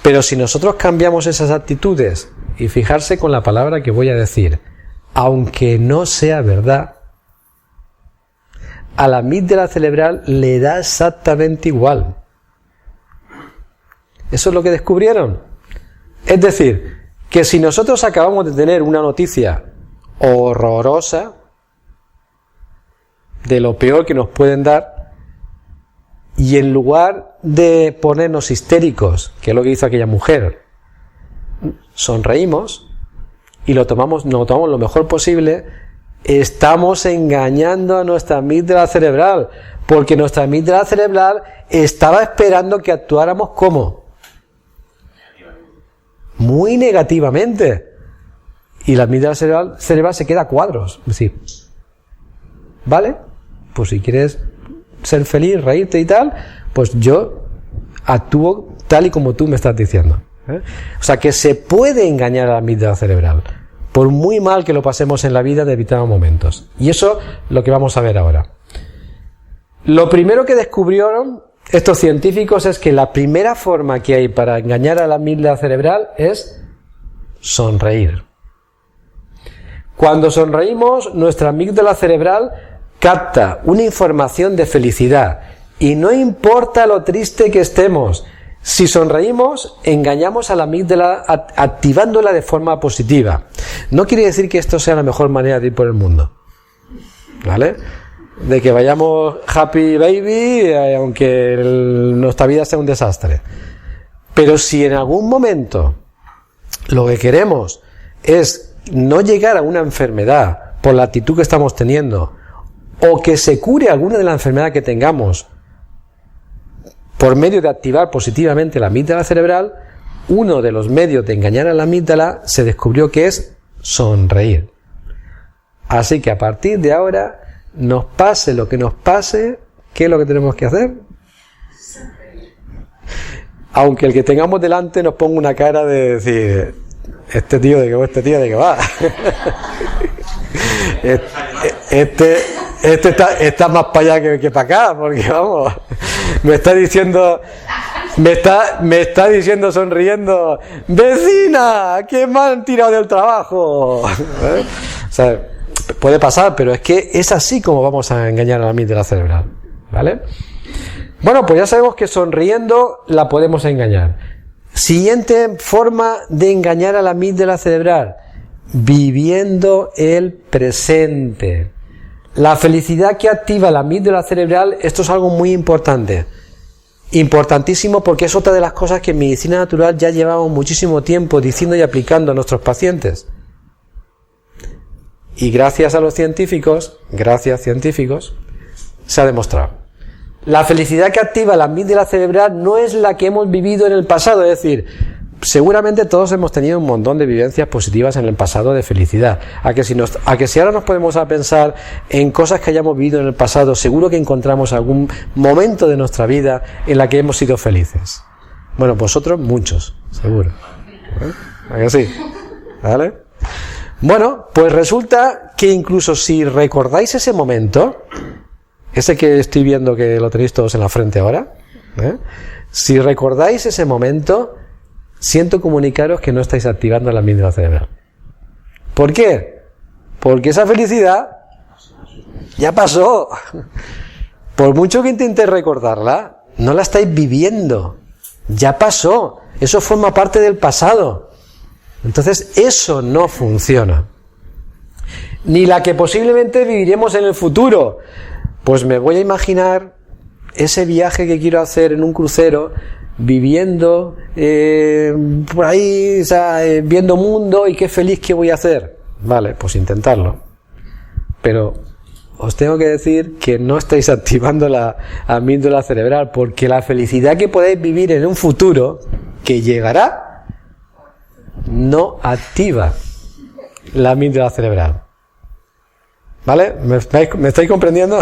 Pero si nosotros cambiamos esas actitudes, y fijarse con la palabra que voy a decir, aunque no sea verdad, a la amígdala cerebral le da exactamente igual. Eso es lo que descubrieron. Es decir, que si nosotros acabamos de tener una noticia horrorosa, de lo peor que nos pueden dar, y en lugar de ponernos histéricos, que es lo que hizo aquella mujer, sonreímos y nos lo tomamos lo mejor posible, estamos engañando a nuestra amígdala cerebral, porque nuestra amígdala cerebral estaba esperando que actuáramos ¿cómo? Muy negativamente. Y la amígdala cerebral se queda a cuadros. Es decir, ¿vale? Pues si quieres ser feliz, reírte y tal, pues yo actúo tal y como tú me estás diciendo. O sea que se puede engañar a la amígdala cerebral, por muy mal que lo pasemos en la vida en determinados momentos. Y eso es lo que vamos a ver ahora. Lo primero que descubrieron estos científicos es que la primera forma que hay para engañar a la amígdala cerebral es sonreír. Cuando sonreímos, nuestra amígdala cerebral capta una información de felicidad y no importa lo triste que estemos. Si sonreímos, engañamos a la amígdala activándola de forma positiva. No quiere decir que esto sea la mejor manera de ir por el mundo, ¿vale? De que vayamos happy baby, aunque nuestra vida sea un desastre. Pero si en algún momento lo que queremos es no llegar a una enfermedad por la actitud que estamos teniendo, o que se cure alguna de la enfermedad que tengamos por medio de activar positivamente la amígdala cerebral, uno de los medios de engañar a la amígdala se descubrió que es sonreír. Así que a partir de ahora, nos pase lo que nos pase, ¿qué es lo que tenemos que hacer? Aunque el que tengamos delante nos ponga una cara de decir, este tío de qué va. Este está más para allá que para acá, porque vamos, me está diciendo sonriendo, vecina, que me han tirado del trabajo. O sea, puede pasar, pero es que es así como vamos a engañar a la amígdala cerebral, ¿vale? Bueno, pues ya sabemos que sonriendo la podemos engañar. Siguiente forma de engañar a la amígdala cerebral: viviendo el presente. La felicidad que activa la amígdala cerebral, esto es algo muy importante. Importantísimo, porque es otra de las cosas que en medicina natural ya llevamos muchísimo tiempo diciendo y aplicando a nuestros pacientes. Y gracias a los científicos, se ha demostrado. La felicidad que activa la amígdala cerebral no es la que hemos vivido en el pasado, es decir, seguramente todos hemos tenido un montón de vivencias positivas en el pasado de felicidad. A que si ahora nos podemos a pensar en cosas que hayamos vivido en el pasado, seguro que encontramos algún momento de nuestra vida en la que hemos sido felices. Bueno, vosotros muchos, seguro. ¿A que sí? ¿Vale? Bueno, pues resulta que incluso si recordáis ese momento, ese que estoy viendo que lo tenéis todos en la frente ahora, si recordáis ese momento, siento comunicaros que no estáis activando la amígdala cerebral. ¿Por qué? Porque esa felicidad ya pasó. Por mucho que intentéis recordarla, no la estáis viviendo. Ya pasó. Eso forma parte del pasado. Entonces eso no funciona. Ni la que posiblemente viviremos en el futuro. Pues me voy a imaginar ese viaje que quiero hacer en un crucero, viviendo por ahí, o sea, viendo mundo, y qué feliz que voy a hacer. Vale, pues intentarlo. Pero os tengo que decir que no estáis activando la amígdala cerebral, porque la felicidad que podéis vivir en un futuro que llegará no activa la amígdala cerebral. ¿Vale? ¿Me estáis comprendiendo?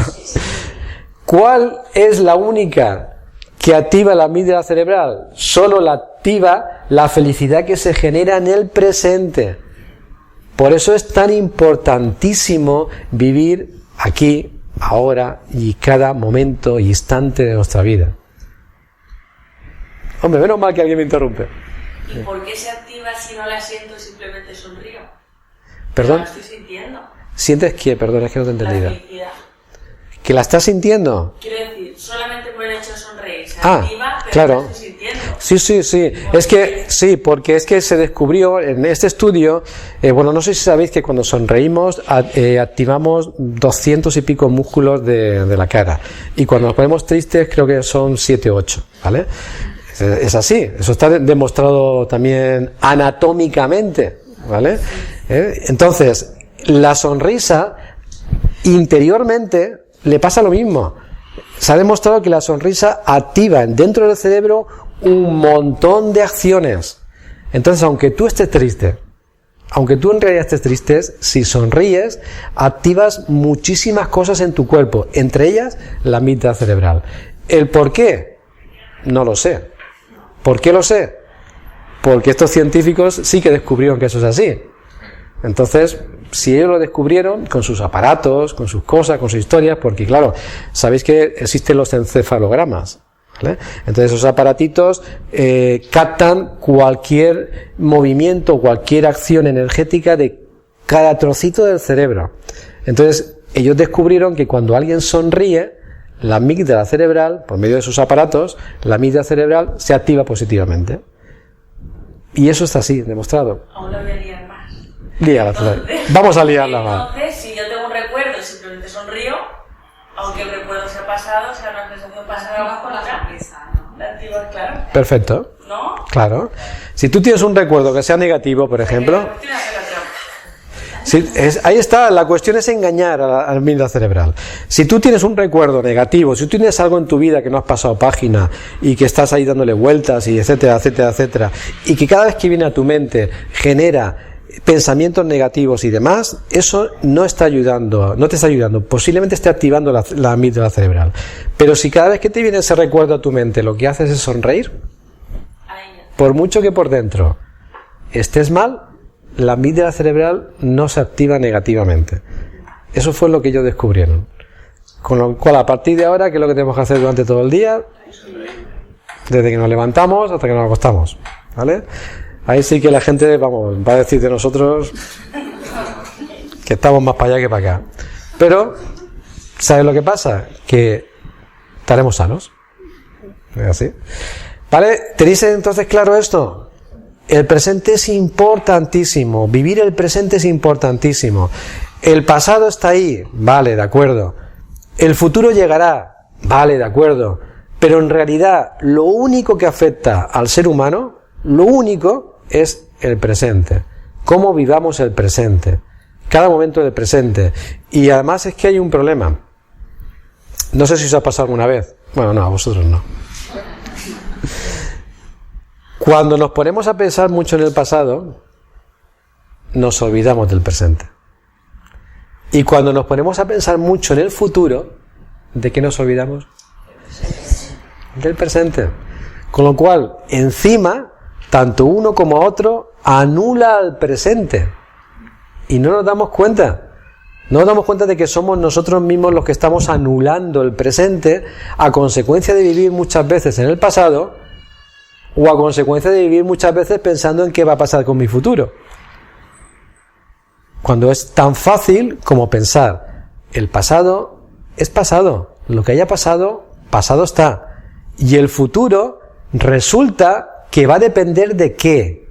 ¿Cuál es la única que activa la amígdala cerebral? Solo la activa la felicidad que se genera en el presente. Por eso es tan importantísimo vivir aquí, ahora y cada momento y instante de nuestra vida. Hombre, menos mal que alguien me interrumpe. ¿Y por qué se activa si no la siento y simplemente sonrío? ¿Perdón? No la estoy sintiendo. ¿Sientes qué? Perdón, es que no te he entendido. La felicidad. ¿Que la estás sintiendo? Quiero decir, solamente por el hecho de sonreír se Ah, activa, pero claro. no lo estoy sintiendo. Sí. Es que, sí, porque es que se descubrió en este estudio, bueno, no sé si sabéis que cuando sonreímos activamos 200 y pico músculos de la cara. Y cuando nos ponemos tristes creo que son 7 o 8, ¿vale? Es así, eso está demostrado también anatómicamente, ¿vale? Entonces, la sonrisa interiormente le pasa lo mismo. Se ha demostrado que la sonrisa activa dentro del cerebro un montón de acciones. Entonces, aunque tú estés triste, aunque tú en realidad estés triste, si sonríes, activas muchísimas cosas en tu cuerpo, entre ellas la amígdala cerebral. ¿El por qué? No lo sé. ¿Por qué lo sé? Porque estos científicos sí que descubrieron que eso es así. Entonces, si ellos lo descubrieron con sus aparatos, con sus cosas, con sus historias, porque claro, sabéis que existen los encefalogramas, ¿vale? Entonces esos aparatitos captan cualquier movimiento, cualquier acción energética de cada trocito del cerebro. Entonces ellos descubrieron que cuando alguien sonríe, la amígdala cerebral, por medio de sus aparatos, la amígdala cerebral se activa positivamente. Y eso está así, demostrado. Aún lo verían más. Líala, vamos a liarla más. Entonces, si yo tengo un recuerdo y simplemente sonrío, aunque el recuerdo sea pasado, sea una sensación pasada, Vas con la sonrisa, ¿no? la activas, claro. Perfecto. ¿No? Claro. Si tú tienes un recuerdo que sea negativo, por ejemplo, ahí está, la cuestión es engañar a la amígdala cerebral. Si tú tienes un recuerdo negativo, si tú tienes algo en tu vida que no has pasado página y que estás ahí dándole vueltas y etcétera, y que cada vez que viene a tu mente genera pensamientos negativos y demás, eso no está ayudando, no te está ayudando, posiblemente esté activando la amígdala cerebral. Pero si cada vez que te viene ese recuerdo a tu mente lo que haces es sonreír, por mucho que por dentro estés mal, la amígdala cerebral no se activa negativamente. Eso fue lo que ellos descubrieron. Con lo cual, a partir de ahora, ¿qué es lo que tenemos que hacer durante todo el día? Desde que nos levantamos hasta que nos acostamos, ¿vale? Ahí sí que la gente, vamos, va a decir de nosotros que estamos más para allá que para acá. Pero, ¿sabes lo que pasa? Que estaremos sanos. ¿Es así? ¿Vale? ¿Tenéis entonces claro esto? El presente es importantísimo. Vivir el presente es importantísimo. El pasado está ahí. Vale, de acuerdo. El futuro llegará. Vale, de acuerdo. Pero en realidad, lo único que afecta al ser humano, lo único es el presente. Cómo vivamos el presente. Cada momento del presente. Y además es que hay un problema. No sé si os ha pasado alguna vez. Bueno, no, a vosotros no. Cuando nos ponemos a pensar mucho en el pasado, nos olvidamos del presente. Y cuando nos ponemos a pensar mucho en el futuro, ¿de qué nos olvidamos? Del presente. Con lo cual, encima, tanto uno como otro anula al presente. Y no nos damos cuenta. No nos damos cuenta de que somos nosotros mismos los que estamos anulando el presente a consecuencia de vivir muchas veces en el pasado o a consecuencia de vivir muchas veces pensando en qué va a pasar con mi futuro. Cuando es tan fácil como pensar, el pasado es pasado, lo que haya pasado, pasado está. Y el futuro resulta que va a depender de ¿qué?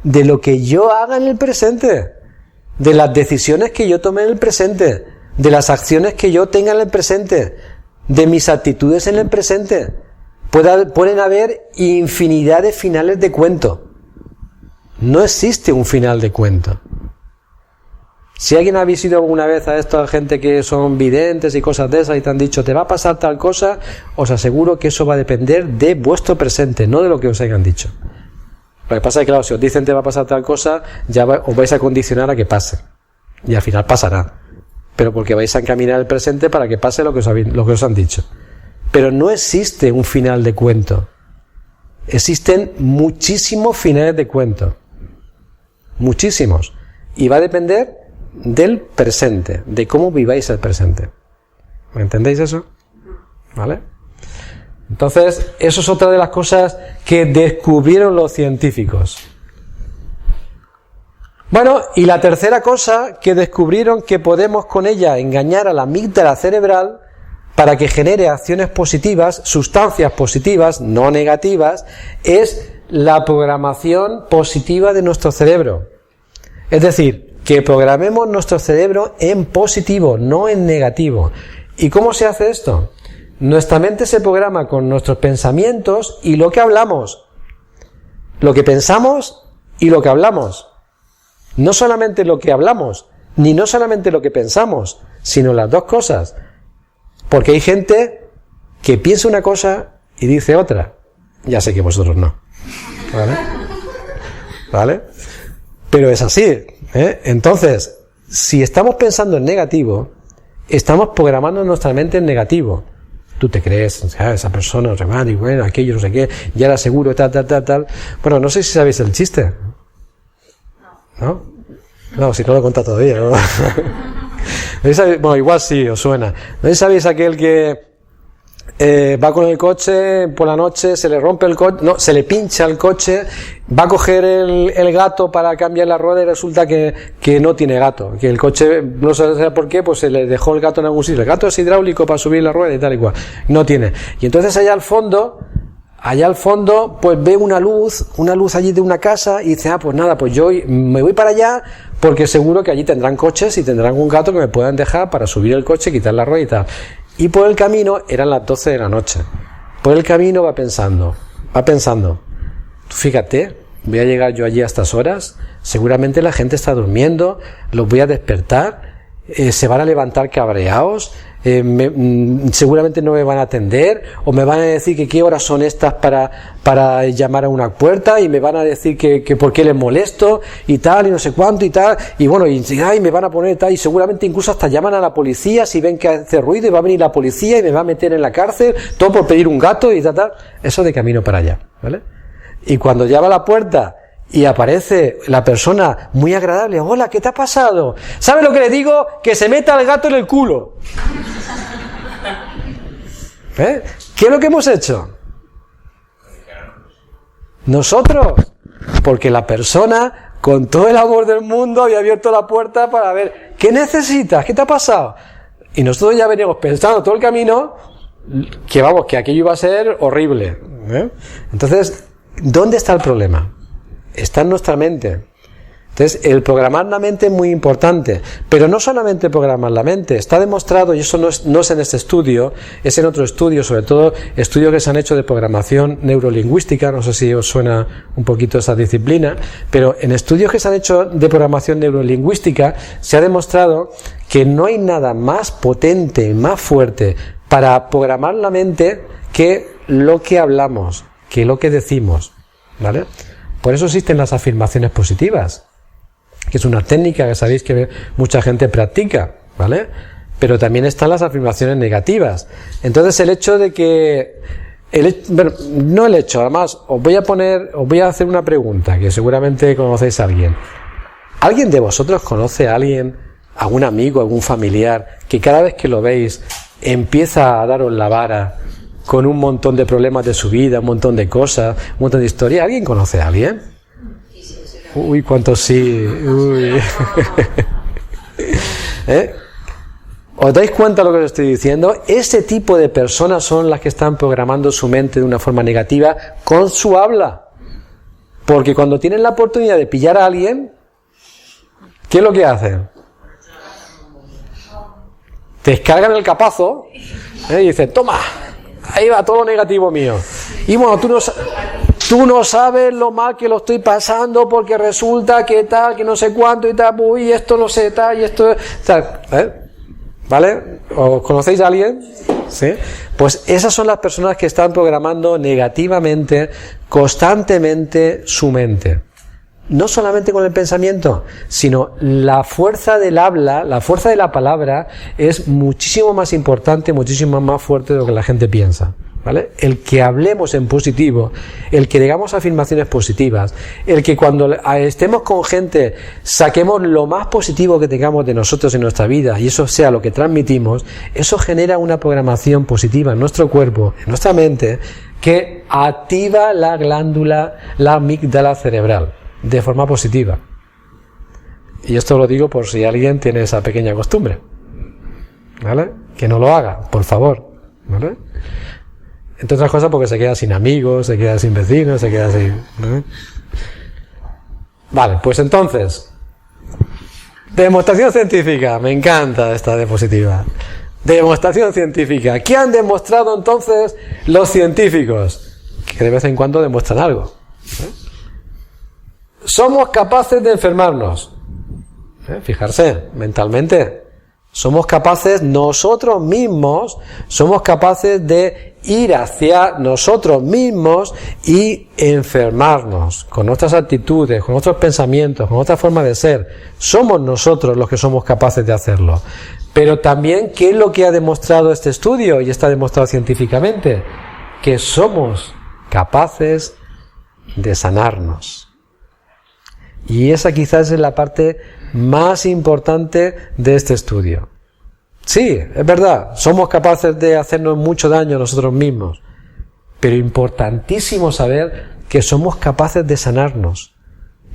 De lo que yo haga en el presente, de las decisiones que yo tome en el presente, de las acciones que yo tenga en el presente, de mis actitudes en el presente. Pueden haber infinidad de finales de cuento. No existe un final de cuento. Si alguien ha visitado alguna vez a esta gente que son videntes y cosas de esas y te han dicho te va a pasar tal cosa, os aseguro que eso va a depender de vuestro presente, no de lo que os hayan dicho. Lo que pasa es que, claro, si os dicen te va a pasar tal cosa, ya os vais a condicionar a que pase. Y al final pasará. Pero porque vais a encaminar el presente para que pase lo que os han dicho. Pero no existe un final de cuento. Existen muchísimos finales de cuento. Muchísimos. Y va a depender del presente, de cómo viváis el presente. ¿Me entendéis eso? ¿Vale? Entonces, eso es otra de las cosas que descubrieron los científicos. Bueno, y la tercera cosa que descubrieron que podemos con ella engañar a la amígdala cerebral para que genere acciones positivas, sustancias positivas, no negativas, es la programación positiva de nuestro cerebro. Es decir, que programemos nuestro cerebro en positivo, no en negativo. ¿Y cómo se hace esto? Nuestra mente se programa con nuestros pensamientos y lo que hablamos. Lo que pensamos y lo que hablamos. No solamente lo que hablamos, ni no solamente lo que pensamos, sino las dos cosas. Porque hay gente que piensa una cosa y dice otra. Ya sé que vosotros no. ¿Vale? ¿Vale? Pero es así, ¿eh? Entonces, si estamos pensando en negativo, estamos programando nuestra mente en negativo. Tú te crees, o sea, esa persona, y bueno, aquello, no sé qué, ya era seguro, tal. Bueno, no sé si sabéis el chiste. ¿No? No, si no lo he contado todavía, ¿no? Bueno, igual sí, os suena. ¿No sabéis aquel que va con el coche por la noche, se le rompe el coche, no, se le pincha el coche, va a coger el gato para cambiar la rueda y resulta que no tiene gato, que el coche, no sé por qué, pues se le dejó el gato en algún sitio. El gato es hidráulico para subir la rueda y tal y cual. No tiene. Y entonces allá al fondo, pues ve una luz allí de una casa y dice, pues nada, pues yo me voy para allá porque seguro que allí tendrán coches y tendrán un gato que me puedan dejar para subir el coche, quitar la rueda y tal. Y por el camino, eran las 12 de la noche, por el camino va pensando, fíjate, voy a llegar yo allí a estas horas, seguramente la gente está durmiendo, los voy a despertar, se van a levantar cabreados, seguramente no me van a atender, o me van a decir que qué horas son estas para llamar a una puerta, y me van a decir que por qué les molesto, y tal, y no sé cuánto, y tal, y bueno, y me van a poner tal, y seguramente incluso hasta llaman a la policía si ven que hace ruido, y va a venir la policía y me va a meter en la cárcel, todo por pedir un gato, y tal, eso de camino para allá, ¿vale? Y cuando llama a la puerta, y aparece la persona muy agradable, hola, ¿qué te ha pasado? ¿Sabe lo que le digo? Que se meta el gato en el culo. ¿Eh? ¿Qué es lo que hemos hecho? Nosotros, porque la persona con todo el amor del mundo había abierto la puerta para ver, ¿qué necesitas? ¿Qué te ha pasado? Y nosotros ya veníamos pensando todo el camino que vamos, que aquello iba a ser horrible, ¿eh? Entonces, ¿dónde está el problema? Está en nuestra mente. Entonces, el programar la mente es muy importante, pero no solamente programar la mente, está demostrado, y eso no es en este estudio, es en otro estudio, sobre todo estudios que se han hecho de programación neurolingüística, no sé si os suena un poquito esa disciplina, pero en estudios que se han hecho de programación neurolingüística se ha demostrado que no hay nada más potente, más fuerte para programar la mente que lo que hablamos, que lo que decimos, ¿vale? Por eso existen las afirmaciones positivas, que es una técnica que sabéis que mucha gente practica, ¿vale? Pero también están las afirmaciones negativas. Entonces el hecho de que... además os voy a hacer una pregunta, que seguramente conocéis a alguien. ¿Alguien de vosotros conoce a alguien, algún amigo, algún familiar, que cada vez que lo veis empieza a daros la vara con un montón de problemas de su vida, un montón de cosas, un montón de historias? ¿Alguien conoce a alguien? Uy, cuántos sí. Uy. ¿Eh? ¿Os dais cuenta de lo que os estoy diciendo? Ese tipo de personas son las que están programando su mente de una forma negativa con su habla. Porque cuando tienen la oportunidad de pillar a alguien, ¿qué es lo que hacen? Te descargan el capazo, y dicen, toma, ahí va todo lo negativo mío. Y bueno, tú no sabes lo mal que lo estoy pasando porque resulta que tal, que no sé cuánto y tal, uy, esto no sé tal, y esto tal, ¿vale? ¿Os conocéis a alguien? ¿Sí? Pues esas son las personas que están programando negativamente, constantemente su mente. No solamente con el pensamiento, sino la fuerza del habla, la fuerza de la palabra es muchísimo más importante, muchísimo más fuerte de lo que la gente piensa, ¿vale? El que hablemos en positivo, el que digamos afirmaciones positivas, el que cuando estemos con gente saquemos lo más positivo que tengamos de nosotros en nuestra vida y eso sea lo que transmitimos, eso genera una programación positiva en nuestro cuerpo, en nuestra mente, que activa la glándula, la amígdala cerebral, de forma positiva. Y esto lo digo por si alguien tiene esa pequeña costumbre, ¿vale? Que no lo haga, por favor, ¿vale? Entre otras cosas porque se queda sin amigos, se queda sin vecinos, se queda sin... ¿no? Vale, pues entonces, demostración científica, me encanta esta diapositiva. Demostración científica. ¿Qué han demostrado entonces los científicos? Que de vez en cuando demuestran algo. Somos capaces de enfermarnos. Fijarse, mentalmente. Somos capaces, nosotros mismos, somos capaces de ir hacia nosotros mismos y enfermarnos con nuestras actitudes, con nuestros pensamientos, con nuestra forma de ser. Somos nosotros los que somos capaces de hacerlo. Pero también, ¿qué es lo que ha demostrado este estudio? Y está demostrado científicamente, que somos capaces de sanarnos. Y esa quizás es la parte más importante de este estudio. Sí, es verdad, somos capaces de hacernos mucho daño a nosotros mismos, pero importantísimo saber que somos capaces de sanarnos.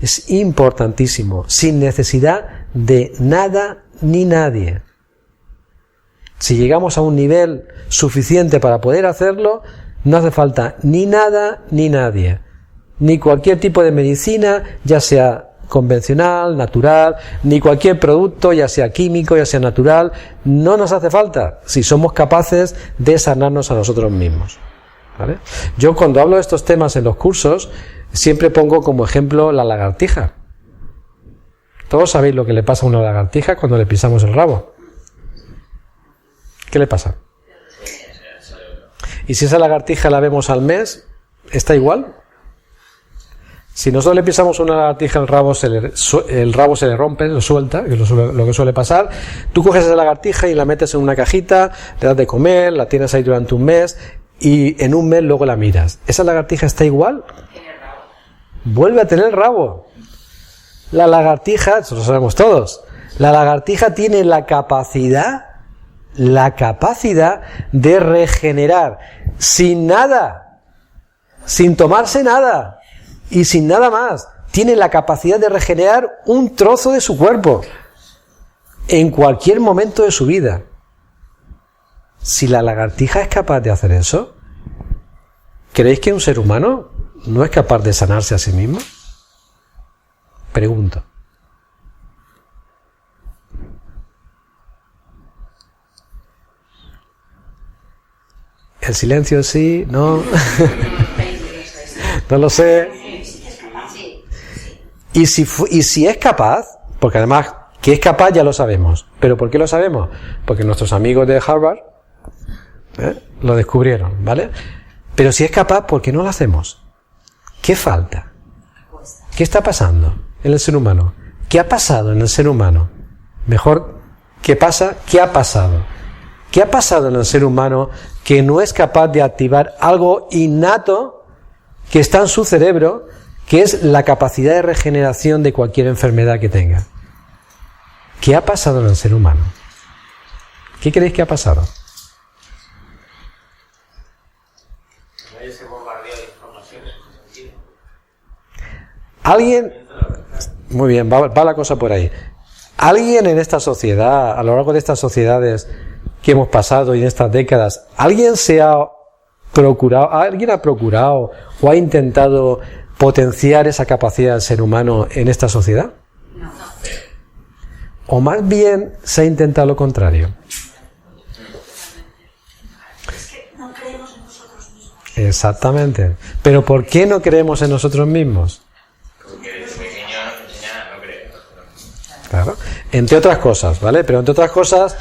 Es importantísimo, sin necesidad de nada ni nadie. Si llegamos a un nivel suficiente para poder hacerlo, no hace falta ni nada ni nadie, ni cualquier tipo de medicina, ya sea convencional, natural, ni cualquier producto, ya sea químico, ya sea natural, no nos hace falta si somos capaces de sanarnos a nosotros mismos, ¿vale? Yo cuando hablo de estos temas en los cursos siempre pongo como ejemplo la lagartija. Todos sabéis lo que le pasa a una lagartija cuando le pisamos el rabo. ¿Qué le pasa? Y si esa lagartija la vemos al mes, ¿está igual? Si nosotros le pisamos una lagartija, el rabo se le rompe, lo suelta, que es lo que suele pasar. Tú coges esa lagartija y la metes en una cajita, le das de comer, la tienes ahí durante un mes y en un mes luego la miras. ¿Esa lagartija está igual? Vuelve a tener rabo. La lagartija, eso lo sabemos todos, la lagartija tiene la capacidad de regenerar sin nada, sin tomarse nada. Y sin nada más, tiene la capacidad de regenerar un trozo de su cuerpo en cualquier momento de su vida. Si la lagartija es capaz de hacer eso, ¿creéis que un ser humano no es capaz de sanarse a sí mismo? Pregunto. El silencio sí, no. No lo sé. Y si es capaz, porque además que es capaz ya lo sabemos. ¿Pero por qué lo sabemos? Porque nuestros amigos de Harvard lo descubrieron, ¿vale? Pero si es capaz, ¿por qué no lo hacemos? ¿Qué falta? ¿Qué está pasando en el ser humano? ¿Qué ha pasado en el ser humano? Mejor, ¿qué pasa? ¿Qué ha pasado? ¿Qué ha pasado en el ser humano que no es capaz de activar algo innato que está en su cerebro, que es la capacidad de regeneración de cualquier enfermedad que tenga? ¿Qué ha pasado en el ser humano? ¿Qué creéis que ha pasado? Ese bombardeo de información en ese sentido. Alguien, muy bien, va la cosa por ahí. Alguien en esta sociedad, a lo largo de estas sociedades que hemos pasado y en estas décadas, alguien ha procurado o ha intentado potenciar esa capacidad del ser humano en esta sociedad? No. O más bien se ha intentado lo contrario. Es que no creemos en nosotros mismos. Exactamente. Pero ¿por qué no creemos en nosotros mismos? Porque desde pequeño nos enseñan a no creer. Claro. Entre otras cosas, ¿vale? Pero entre otras cosas,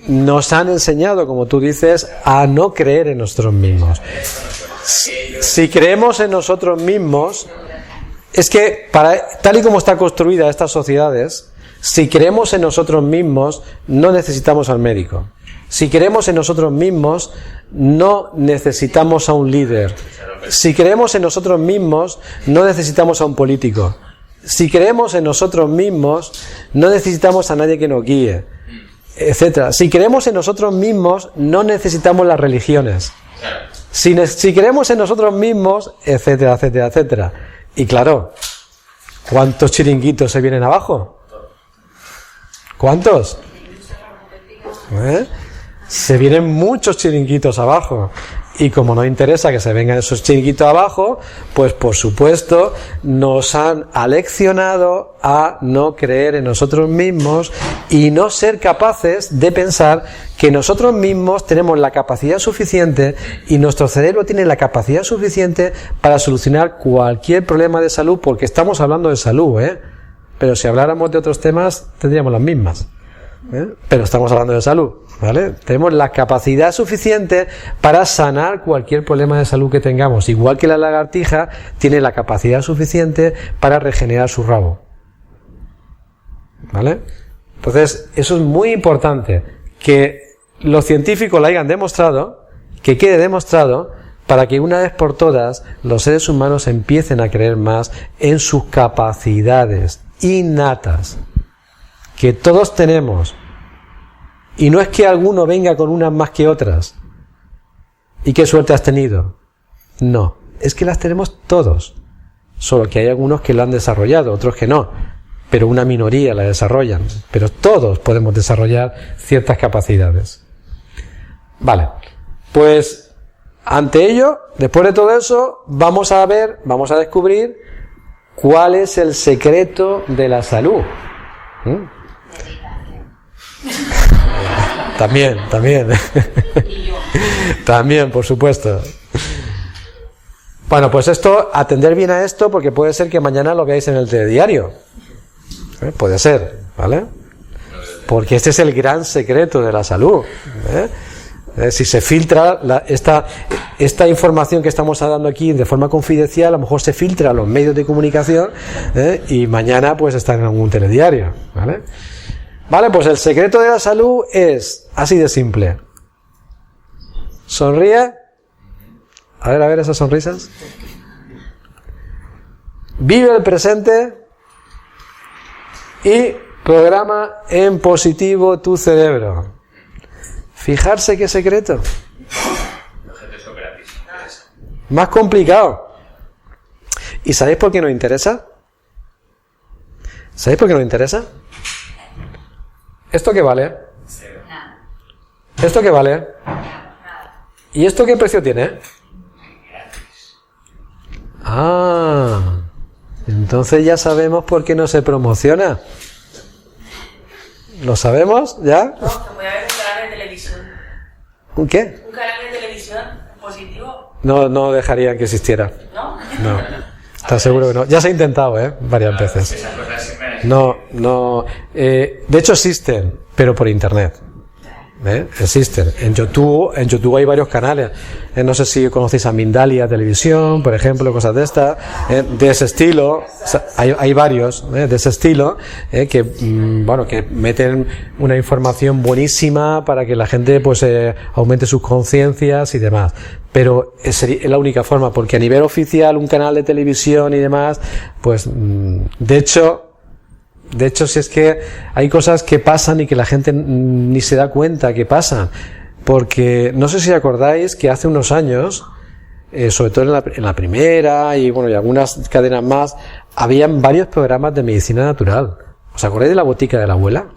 nos han enseñado, como tú dices, a no creer en nosotros mismos. Si creemos en nosotros mismos, es que tal y como está construida estas sociedades, si creemos en nosotros mismos, no necesitamos al médico. Si creemos en nosotros mismos, no necesitamos a un líder. Si creemos en nosotros mismos, no necesitamos a un político. Si creemos en nosotros mismos, no necesitamos a nadie que nos guíe, etcétera. Si creemos en nosotros mismos, no necesitamos las religiones. Si creemos en nosotros mismos, etcétera, etcétera, etcétera. Y claro, ¿Cuántos chiringuitos se vienen abajo? ¿Cuántos? Se vienen muchos chiringuitos abajo. Y como nos interesa que se vengan esos chiringuitos abajo, pues por supuesto nos han aleccionado a no creer en nosotros mismos y no ser capaces de pensar que nosotros mismos tenemos la capacidad suficiente y nuestro cerebro tiene la capacidad suficiente para solucionar cualquier problema de salud, porque estamos hablando de salud, pero si habláramos de otros temas tendríamos las mismas. Pero estamos hablando de salud, ¿vale? Tenemos la capacidad suficiente para sanar cualquier problema de salud que tengamos, igual que la lagartija tiene la capacidad suficiente para regenerar su rabo, ¿vale? Entonces, eso es muy importante, que los científicos lo hayan demostrado, que quede demostrado, para que una vez por todas los seres humanos empiecen a creer más en sus capacidades innatas que todos tenemos, y no es que alguno venga con unas más que otras y qué suerte has tenido, no, es que las tenemos todos, solo que hay algunos que lo han desarrollado, otros que no, pero una minoría la desarrollan, pero todos podemos desarrollar ciertas capacidades. Vale, pues ante ello, después de todo eso, vamos a descubrir cuál es el secreto de la salud. También también, por supuesto. Bueno, pues esto, atender bien a esto, porque puede ser que mañana lo veáis en el telediario, puede ser, ¿vale? Porque este es el gran secreto de la salud, si se filtra esta información que estamos dando aquí de forma confidencial, a lo mejor se filtra a los medios de comunicación, y mañana pues está en algún telediario, ¿vale? Vale, pues el secreto de la salud es así de simple. Sonríe. A ver esas sonrisas. Vive el presente y programa en positivo tu cerebro. Fijarse qué secreto. Más complicado. ¿Y sabéis por qué nos interesa? ¿Sabéis por qué nos interesa? ¿Esto qué vale? ¿Esto qué vale? ¿Y esto qué precio tiene? Ah, entonces ya sabemos por qué no se promociona. ¿Lo sabemos ya? No, se puede haber un canal de televisión. ¿Un qué? Un canal de televisión positivo. No dejarían que existiera. ¿No? No. ¿Estás seguro que no? Ya se ha intentado, varias veces. No. De hecho existen, pero por internet. Existen. En YouTube hay varios canales. No sé si conocéis a Mindalia Televisión, por ejemplo, cosas de estas, de ese estilo. O sea, hay varios de ese estilo que meten una información buenísima para que la gente pues aumente sus conciencias y demás. Pero es la única forma, porque a nivel oficial un canal de televisión y demás, pues de hecho, si es que hay cosas que pasan y que la gente ni se da cuenta que pasan, porque no sé si acordáis que hace unos años, sobre todo en la primera y algunas cadenas más, habían varios programas de medicina natural. ¿Os acordáis de la botica de la abuela?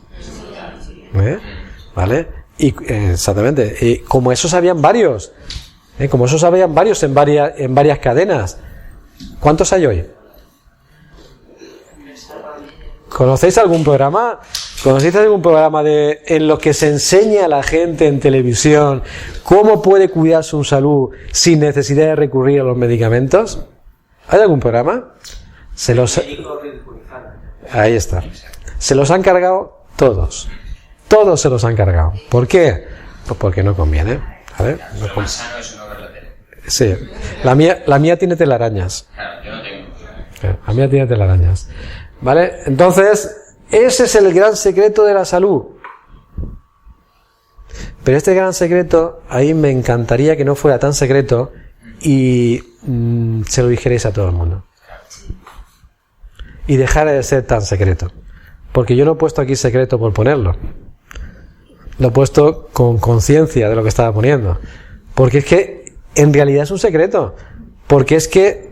¿Vale? Y exactamente, y como esos habían varios, en varias cadenas. ¿Cuántos hay hoy? ¿Conocéis algún programa? ¿Conocéis algún programa en lo que se enseña a la gente en televisión cómo puede cuidar su salud sin necesidad de recurrir a los medicamentos? ¿Hay algún programa? Ahí está. Se los han cargado todos. Todos se los han cargado. ¿Por qué? Pues porque no conviene. ¿Vale? Lo más sano es no ver la tele. Sí. La mía tiene telarañas. Claro, yo no tengo. La mía tiene telarañas. ¿Vale? Entonces, ese es el gran secreto de la salud. Pero este gran secreto, ahí me encantaría que no fuera tan secreto y se lo dijerais a todo el mundo. Y dejara de ser tan secreto. Porque yo no he puesto aquí secreto por ponerlo. Lo he puesto con conciencia de lo que estaba poniendo. Porque es que en realidad es un secreto. Porque es que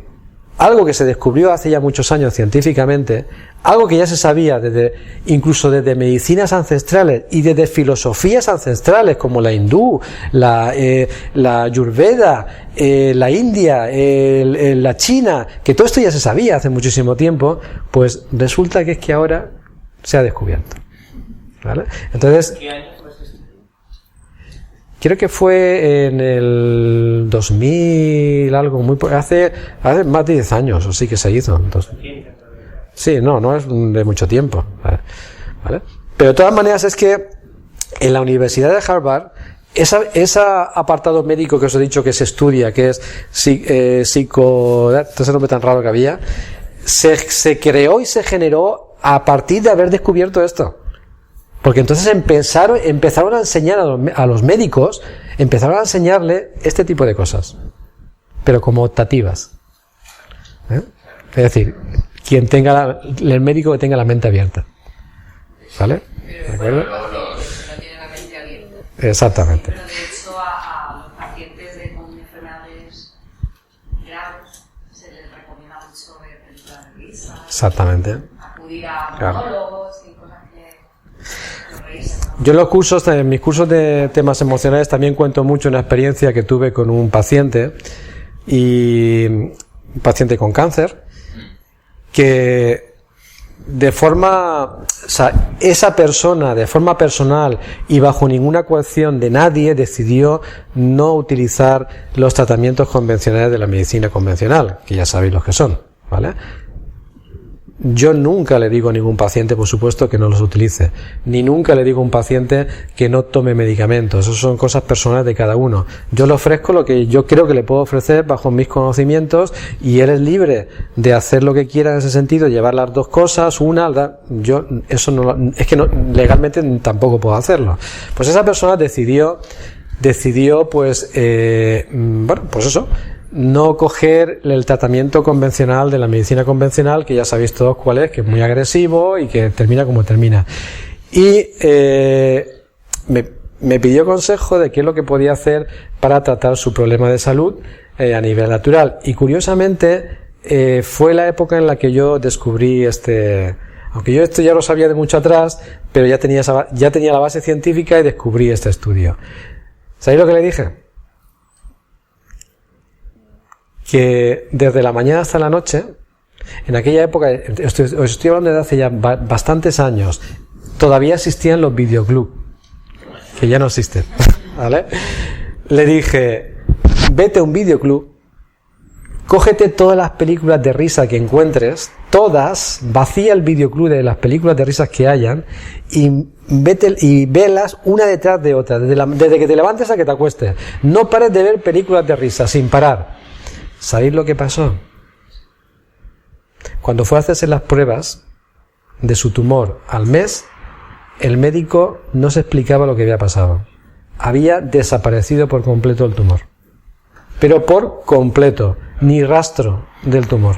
algo que se descubrió hace ya muchos años científicamente, algo que ya se sabía incluso desde medicinas ancestrales y desde filosofías ancestrales como la hindú, la ayurveda, la India, la China, que todo esto ya se sabía hace muchísimo tiempo, pues resulta que es que ahora se ha descubierto. ¿Vale? Entonces, ¿Qué año fue ese estudio? creo que fue en el 2000 algo, hace más de 10 años, o sí que se hizo. Entonces, sí, no es de mucho tiempo. ¿Vale? Pero de todas maneras es que en la Universidad de Harvard, ese apartado médico que os he dicho que se estudia, que es ese nombre tan raro que había, se creó y se generó a partir de haber descubierto esto. Porque entonces empezaron a enseñar a los médicos, empezaron a enseñarle este tipo de cosas, pero como optativas. Es decir, el médico que tenga la mente abierta. ¿Vale? ¿De acuerdo? No tiene la mente abierta. Exactamente. Pero de hecho a los pacientes con enfermedades graves se les recomienda mucho ver películas de risa. Exactamente. Acudir a Claro. monólogos y cosas que reírse, ¿no? Yo en mis cursos de temas emocionales también cuento mucho una experiencia que tuve con un paciente con cáncer, que esa persona de forma personal y bajo ninguna coacción de nadie decidió no utilizar los tratamientos convencionales de la medicina convencional, que ya sabéis los que son, ¿vale? Yo nunca le digo a ningún paciente, por supuesto, que no los utilice, ni nunca le digo a un paciente que no tome medicamentos. Eso son cosas personales de cada uno. Yo le ofrezco lo que yo creo que le puedo ofrecer bajo mis conocimientos y él es libre de hacer lo que quiera en ese sentido, llevar las dos cosas, yo eso no, es que no, legalmente tampoco puedo hacerlo. Pues esa persona decidió pues eso, no coger el tratamiento convencional de la medicina convencional, que ya sabéis todos cuál es, que es muy agresivo y que termina como termina. Y me pidió consejo de qué es lo que podía hacer para tratar su problema de salud a nivel natural. Y curiosamente fue la época en la que yo descubrí aunque yo esto ya lo sabía de mucho atrás, pero ya tenía la base científica y descubrí este estudio. ¿Sabéis lo que le dije? Que desde la mañana hasta la noche, en aquella época, os estoy hablando de hace ya bastantes años, todavía existían los videoclubs, que ya no existen, ¿vale? Le dije, vete a un videoclub, cógete todas las películas de risa que encuentres, todas, vacía el videoclub de las películas de risas que hayan y velas una detrás de otra, desde que te levantes a que te acuestes. No pares de ver películas de risa sin parar. ¿Sabéis lo que pasó? Cuando fue a hacerse las pruebas de su tumor al mes, el médico no se explicaba lo que había pasado. Había desaparecido por completo el tumor. Pero por completo, ni rastro del tumor.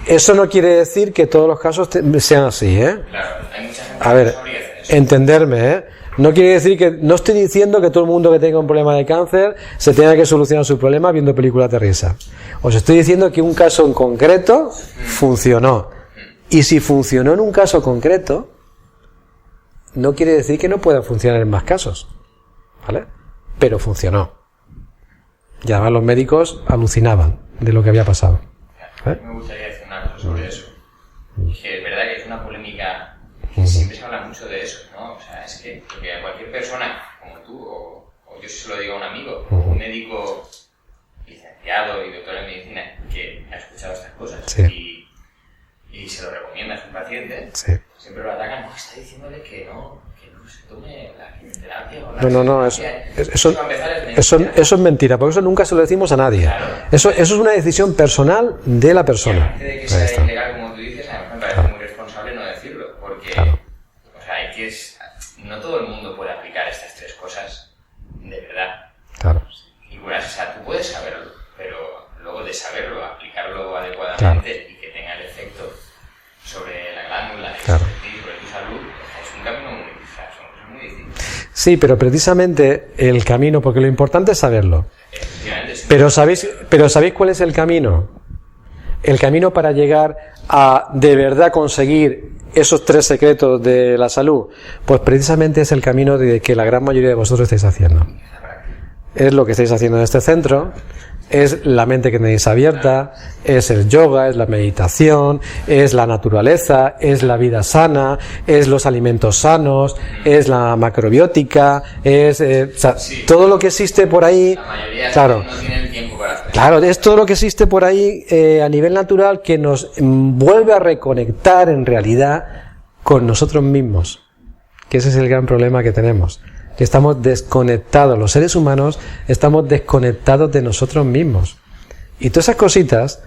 Eso no quiere decir que todos los casos sean así, ¿eh? Claro, hay mucha gente A ver, que no sabría hacer eso. entenderme, ¿eh? No quiere decir no estoy diciendo que todo el mundo que tenga un problema de cáncer se tenga que solucionar su problema viendo películas de risa. Os estoy diciendo que un caso en concreto funcionó. Y si funcionó en un caso concreto, no quiere decir que no pueda funcionar en más casos. ¿Vale? Pero funcionó. Y además los médicos alucinaban de lo que había pasado. A mí me gustaría decir una cosa sobre eso. Que es verdad que es una polémica que siempre se habla mucho de eso, ¿no? O sea, es que porque a cualquier persona, como tú, o yo se lo digo a un amigo, un médico licenciado y doctor en medicina que ha escuchado estas cosas Sí. y se lo recomienda a su paciente, Sí. siempre lo atacan, no, está diciéndole que no se tome la quimioterapia o la No, eso es mentira, porque eso nunca se lo decimos a nadie. Claro. Eso es una decisión personal de la Y persona. aparte de que Ahí sea está. ilegal, como tú dices, además me parece muy responsable no decirlo, porque Claro. o sea, no todo el mundo puede aplicar estas tres cosas de verdad. Claro. Igual, o sea, tú puedes saberlo, pero luego de saberlo, aplicarlo adecuadamente y que tenga el efecto sobre la glándula y Claro. sobre tu salud, es un camino muy, o sea, son cosas muy difíciles. Sí, pero precisamente el camino, porque lo importante es saberlo. Efectivamente, sí. Pero ¿sabéis cuál es el camino? El camino para llegar a de verdad conseguir esos 3 secretos de la salud, pues precisamente es el camino de que la gran mayoría de vosotros estáis haciendo. Es lo que estáis haciendo en este centro, es la mente que tenéis abierta, es el yoga, es la meditación, es la naturaleza, es la vida sana, es los alimentos sanos, es la macrobiótica, es todo lo que existe por ahí. La mayoría claro, no tienen tiempo para hacer. claro, es todo lo que existe por ahí a nivel natural que nos vuelve a reconectar en realidad con nosotros mismos, que ese es el gran problema que tenemos. Estamos desconectados, los seres humanos estamos desconectados de nosotros mismos. Y todas esas cositas,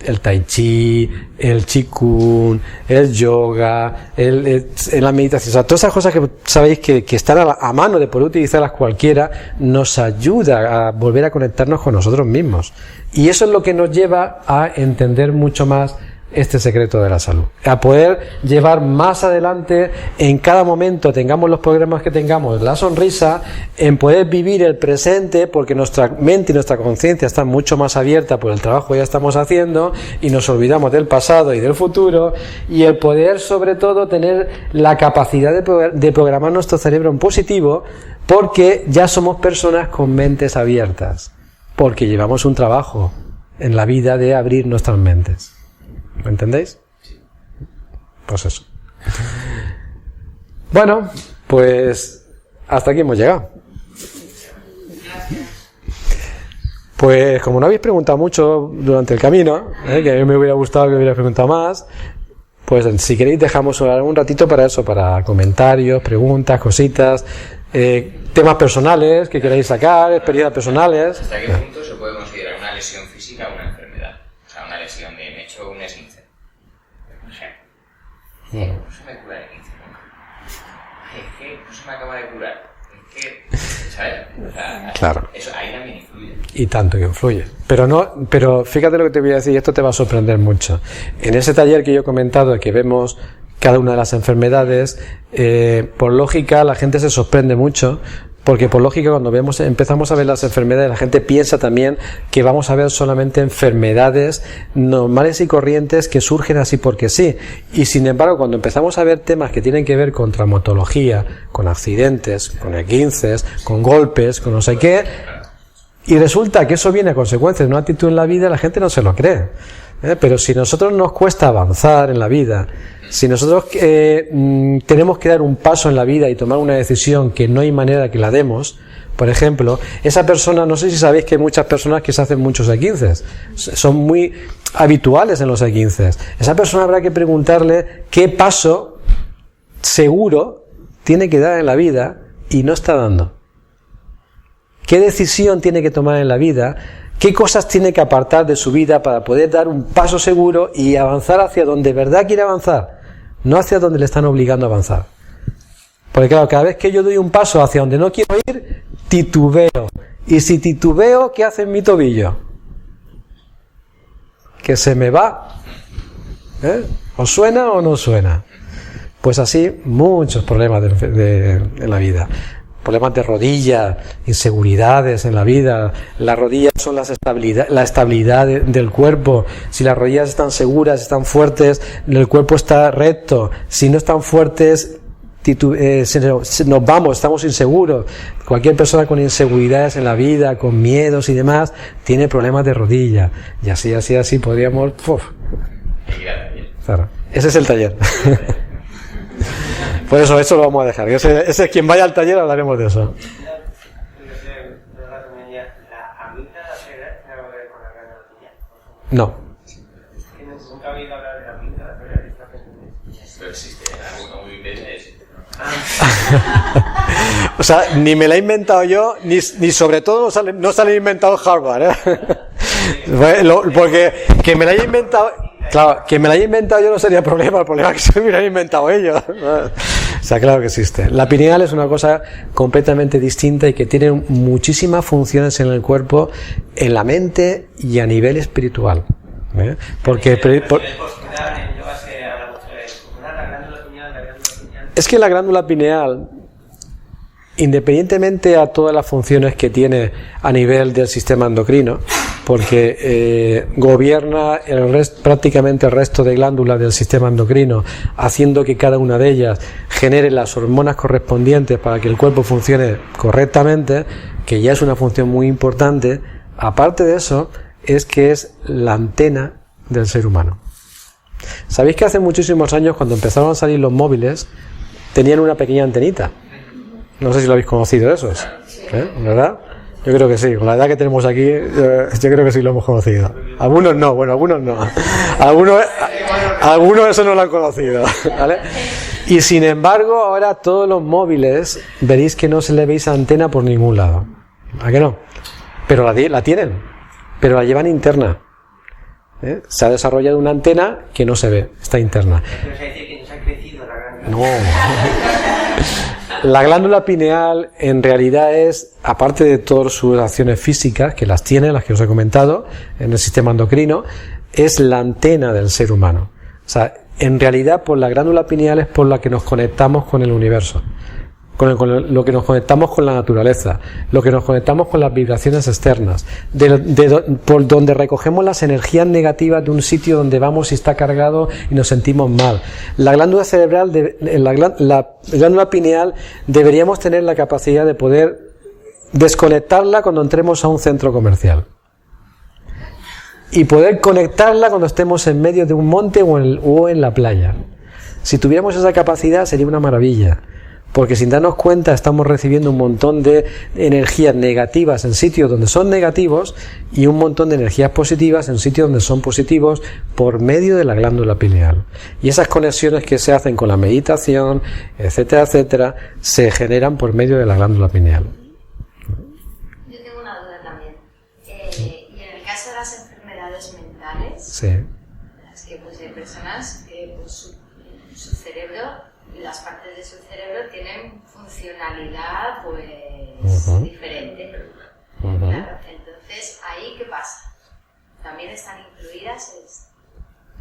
el tai chi, el qigong, el yoga, la meditación, o sea, todas esas cosas que sabéis que están a mano de poder utilizarlas cualquiera, nos ayuda a volver a conectarnos con nosotros mismos. Y eso es lo que nos lleva a entender mucho más este secreto de la salud, a poder llevar más adelante en cada momento, tengamos los problemas que tengamos, la sonrisa, en poder vivir el presente, porque nuestra mente y nuestra conciencia están mucho más abierta por el trabajo que ya estamos haciendo y nos olvidamos del pasado y del futuro, y el poder sobre todo tener la capacidad de programar nuestro cerebro en positivo, porque ya somos personas con mentes abiertas, porque llevamos un trabajo en la vida de abrir nuestras mentes. ¿Me entendéis? Pues eso. Bueno, pues hasta aquí hemos llegado. Pues como no habéis preguntado mucho durante el camino, que a mí me hubiera gustado que hubierais preguntado más, pues si queréis dejamos un ratito para eso, para comentarios, preguntas, cositas, temas personales que queráis sacar, experiencias personales. ¿Hasta qué punto se puede considerar una lesión física o una enfermedad? O sea, una lesión de me he hecho un esguince. No sé. No se me cura el esguince nunca. Ay, es que no se me acaba de curar. Es que, ¿sabes? O sea, claro. Eso ahí también influye. Y tanto que influye. Pero fíjate lo que te voy a decir, y esto te va a sorprender mucho. En ese taller que yo he comentado, que vemos cada una de las enfermedades, por lógica la gente se sorprende mucho, porque por lógica cuando empezamos a ver las enfermedades, la gente piensa también que vamos a ver solamente enfermedades normales y corrientes que surgen así porque sí. Y sin embargo, cuando empezamos a ver temas que tienen que ver con traumatología, con accidentes, con esguinces, con golpes, con no sé qué, y resulta que eso viene a consecuencia de una actitud en la vida, la gente no se lo cree. Pero si a nosotros nos cuesta avanzar en la vida, si nosotros tenemos que dar un paso en la vida y tomar una decisión que no hay manera que la demos, por ejemplo, esa persona, no sé si sabéis que hay muchas personas que se hacen muchos esguinces, son muy habituales en los esguinces. Esa persona habrá que preguntarle qué paso seguro tiene que dar en la vida y no está dando. ¿Qué decisión tiene que tomar en la vida? ¿Qué cosas tiene que apartar de su vida para poder dar un paso seguro y avanzar hacia donde de verdad quiere avanzar? No hacia donde le están obligando a avanzar. Porque claro, cada vez que yo doy un paso hacia donde no quiero ir, titubeo. Y si titubeo, ¿qué hace en mi tobillo? Que se me va. ¿Os suena o no suena? Pues así, muchos problemas en la vida. Problemas de rodilla, inseguridades en la vida. Las rodillas son la estabilidad del cuerpo. Si las rodillas están seguras, están fuertes, el cuerpo está recto. Si no están fuertes, nos vamos, estamos inseguros. Cualquier persona con inseguridades en la vida, con miedos y demás, tiene problemas de rodilla. Y así podríamos... Claro. Ese es el taller. Por eso lo vamos a dejar. Ese es quien vaya al taller, hablaremos de eso. ¿La amígdala tiene algo que ver con la glándula pineal? No. Nunca he oído hablar de la amígdala, pero Esto existe, alguna Wikipedia existe. O sea, ni me la he inventado yo, ni sobre todo no se la ha inventado Harvard, porque que me la haya inventado... Claro, que me la haya inventado yo no sería problema, el problema es que se me hubieran inventado ellos. O sea, claro que existe. La pineal es una cosa completamente distinta y que tiene muchísimas funciones en el cuerpo, en la mente y a nivel espiritual. Porque es que la glándula pineal, independientemente a todas las funciones que tiene a nivel del sistema endocrino, porque gobierna prácticamente el resto de glándulas del sistema endocrino, haciendo que cada una de ellas genere las hormonas correspondientes para que el cuerpo funcione correctamente, que ya es una función muy importante. Aparte de eso, es que es la antena del ser humano. ¿Sabéis que hace muchísimos años, cuando empezaron a salir los móviles, tenían una pequeña antenita? No sé si lo habéis conocido esos, ¿verdad? Yo creo que sí, con la edad que tenemos aquí, yo creo que sí lo hemos conocido. Algunos no, bueno, algunos no. Algunos eso no lo han conocido, ¿vale? Y sin embargo, ahora todos los móviles, veréis que no se le veis antena por ningún lado. ¿A qué no? Pero la tienen, pero la llevan interna. Se ha desarrollado una antena que no se ve, está interna. Pero se dice que nos ha crecido la glándula. No. La glándula pineal en realidad es, aparte de todas sus acciones físicas, que las tiene, las que os he comentado, en el sistema endocrino, es la antena del ser humano. O sea, en realidad por la glándula pineal es por la que nos conectamos con el universo. Con lo que nos conectamos con la naturaleza, lo que nos conectamos con las vibraciones externas, por donde recogemos las energías negativas de un sitio donde vamos y está cargado y nos sentimos mal. La glándula cerebral, la glándula pineal, deberíamos tener la capacidad de poder desconectarla cuando entremos a un centro comercial y poder conectarla cuando estemos en medio de un monte o en la playa. Si tuviéramos esa capacidad sería una maravilla. Porque sin darnos cuenta estamos recibiendo un montón de energías negativas en sitios donde son negativos y un montón de energías positivas en sitios donde son positivos por medio de la glándula pineal. Y esas conexiones que se hacen con la meditación, etcétera, etcétera, se generan por medio de la glándula pineal. Yo tengo una duda también. Y en el caso de las enfermedades mentales, Sí. las que pues, hay personas que pues, su cerebro, las partes de su cerebro tienen funcionalidad pues diferente. Claro, entonces, ¿ahí qué pasa? ¿También están incluidas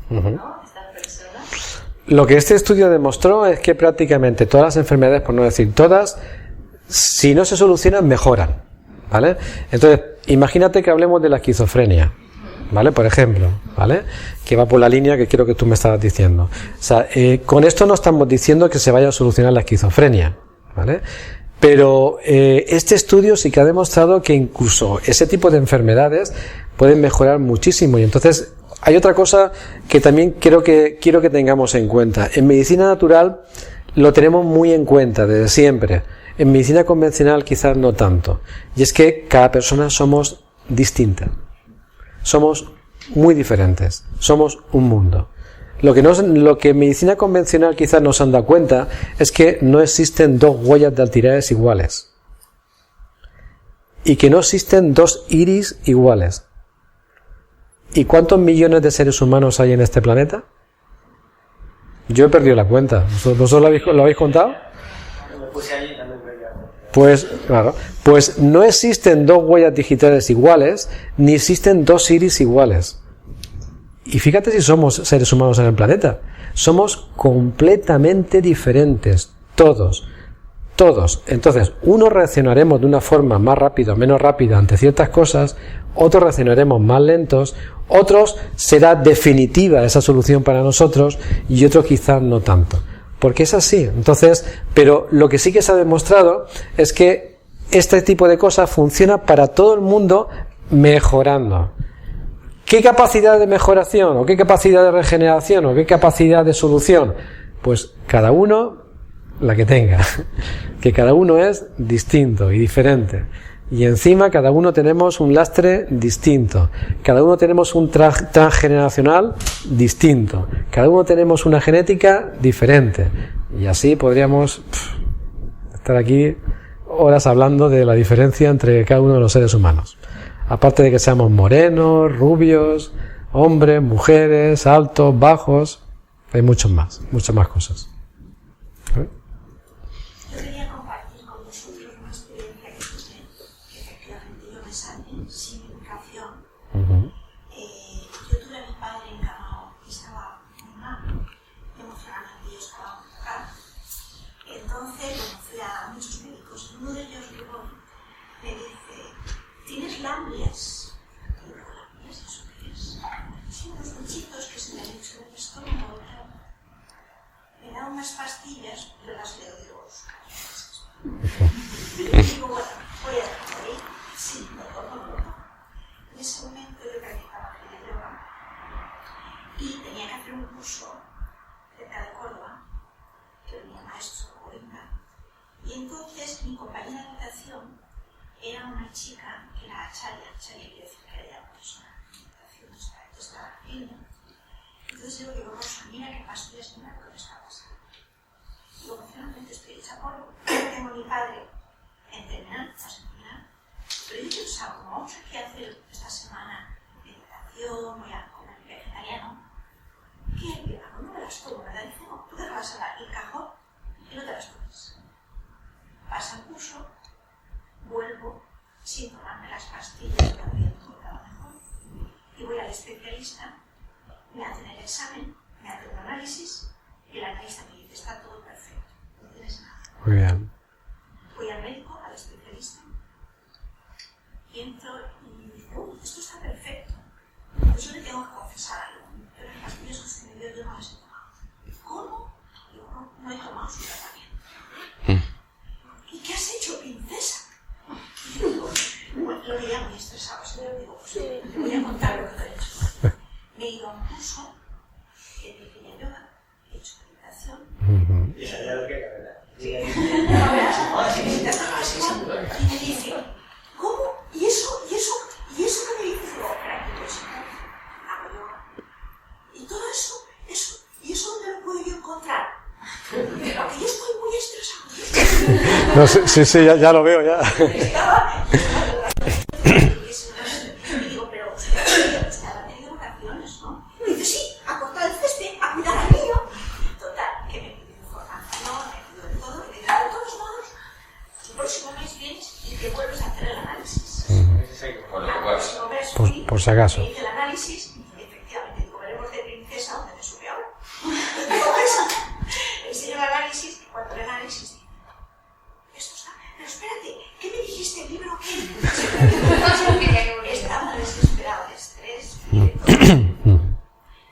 ¿no? estas personas? Lo que este estudio demostró es que prácticamente todas las enfermedades, por no decir todas, si no se solucionan, mejoran, ¿vale? Entonces, imagínate que hablemos de la esquizofrenia, ¿vale? Por ejemplo, ¿vale? Que va por la línea que quiero que tú me estabas diciendo. O sea, con esto no estamos diciendo que se vaya a solucionar la esquizofrenia, ¿vale? Pero este estudio sí que ha demostrado que incluso ese tipo de enfermedades pueden mejorar muchísimo. Y entonces hay otra cosa que también quiero que tengamos en cuenta. En medicina natural lo tenemos muy en cuenta desde siempre. En medicina convencional quizás no tanto. Y es que cada persona somos distinta. Somos muy diferentes, somos un mundo. Lo que en medicina convencional quizás no se han dado cuenta es que no existen dos huellas dactilares iguales y que no existen dos iris iguales. ¿Y cuántos millones de seres humanos hay en este planeta? Yo he perdido la cuenta. ¿Vosotros lo habéis contado? Me puse allí también. Pues, claro, pues no existen dos huellas digitales iguales, ni existen dos iris iguales. Y fíjate si somos seres humanos en el planeta. Somos completamente diferentes, todos. Entonces, unos reaccionaremos de una forma más rápida o menos rápida ante ciertas cosas, otros reaccionaremos más lentos, otros será definitiva esa solución para nosotros y otros quizás no tanto. Porque es así. Entonces, pero lo que sí que se ha demostrado es que este tipo de cosas funciona para todo el mundo mejorando. ¿Qué capacidad de mejoración? ¿O qué capacidad de regeneración? ¿O qué capacidad de solución? Pues cada uno la que tenga. Que cada uno es distinto y diferente. Y encima cada uno tenemos un lastre distinto. Cada uno tenemos un transgeneracional distinto. Cada uno tenemos una genética diferente. Y así podríamos estar aquí horas hablando de la diferencia entre cada uno de los seres humanos. Aparte de que seamos morenos, rubios, hombres, mujeres, altos, bajos, hay muchas más cosas. Yo quería compartir con vosotros una experiencia que tuve, que efectivamente yo me sané sin medicación. Yo tuve a mi padre encarnado que estaba muy mal, emocionalmente yo estaba muy mal. Entonces, fui a muchos médicos. Uno de ellos me dice, ¿tienes lambres? Y digo, mucho del estómago, me da unas pastillas, yo las leo y digo, y digo, bueno, voy a dejar ahí, sí, lo tomo. En ese momento yo practicaba yoga y tenía que hacer un curso cerca de Córdoba, que venía maestro Coringa, y entonces mi compañera de natación era una chica que era Acharya quiere decir que era una persona de natación, estaba firme. Entonces yo digo, Rosa, mira qué pastillas, mira lo que me está pasando. Digo, emocionalmente estoy hecha polvo, tengo a mi padre en terminal, pero yo pensaba, como vamos aquí a hacer esta semana meditación, voy a comer vegetariano, ¿qué? No me las tomo, ¿verdad? Dice, no, tú dejas el cajón y no te las pones. Pasa el curso, vuelvo sin tomarme las pastillas, cada día todo estaba mejor, y voy al especialista, me hacen el examen, me hacen un análisis, y el analista me dice, está todo perfecto, no tienes nada. Muy bien. Voy al médico, al especialista, y entro y digo, esto está perfecto. Pues yo le tengo que confesar algo, pero las pastillas que usted me dio yo no las he tomado. ¿Cómo? Digo, no he tomado su tratamiento. ¿Y qué has hecho, princesa? Y yo digo, bueno, lo veía muy estresado, señor, digo, pues te voy a contar lo que he hecho. Me he ido a un curso de pequeña yoga, he hecho meditación. Y sabía lo que era, ¿verdad? Y me dice, ¿cómo? ¿Y eso que me dices? Digo, practico eso, hago yoga. ¿Y todo eso? ¿Y eso dónde lo puedo yo encontrar? Pero que yo estoy muy estresado. No, sí, ya lo veo, ya. Y digo, pero usted ha tenido vacaciones, ¿no? Y me dice, sí, a cortar el césped, a cuidar al niño. Total, que me pidió información, me pidió de todo, y me dijo, de todos modos, el próximo mes vienes y te vuelves a hacer el análisis. Por lo que puedas. Por si acaso. Me hice el análisis y efectivamente digo, veremos de princesa donde me sube ahora. Entonces, le enseño el análisis y cuando el análisis dice, esto está, pero espérate, ¿qué me dijiste el libro que estaba desesperado de estrés y de todo?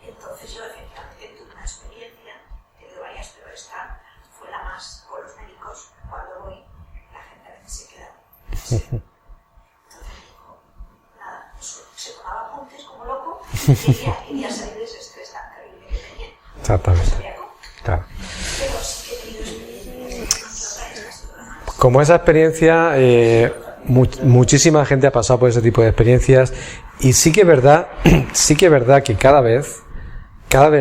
Entonces yo efectivamente tuve una experiencia, he tenido varias, pero esta fue la más con los médicos. Cuando voy, la gente a veces se queda así. Entonces dijo, nada, se tomaba apuntes como loco y quería salir de ese estrés tan terrible que tenía. Exactamente. No sabía cómo. Claro. Pero sí que he tenido experiencias. Como esa experiencia, muchísima gente ha pasado por ese tipo de experiencias y sí que es verdad que cada vez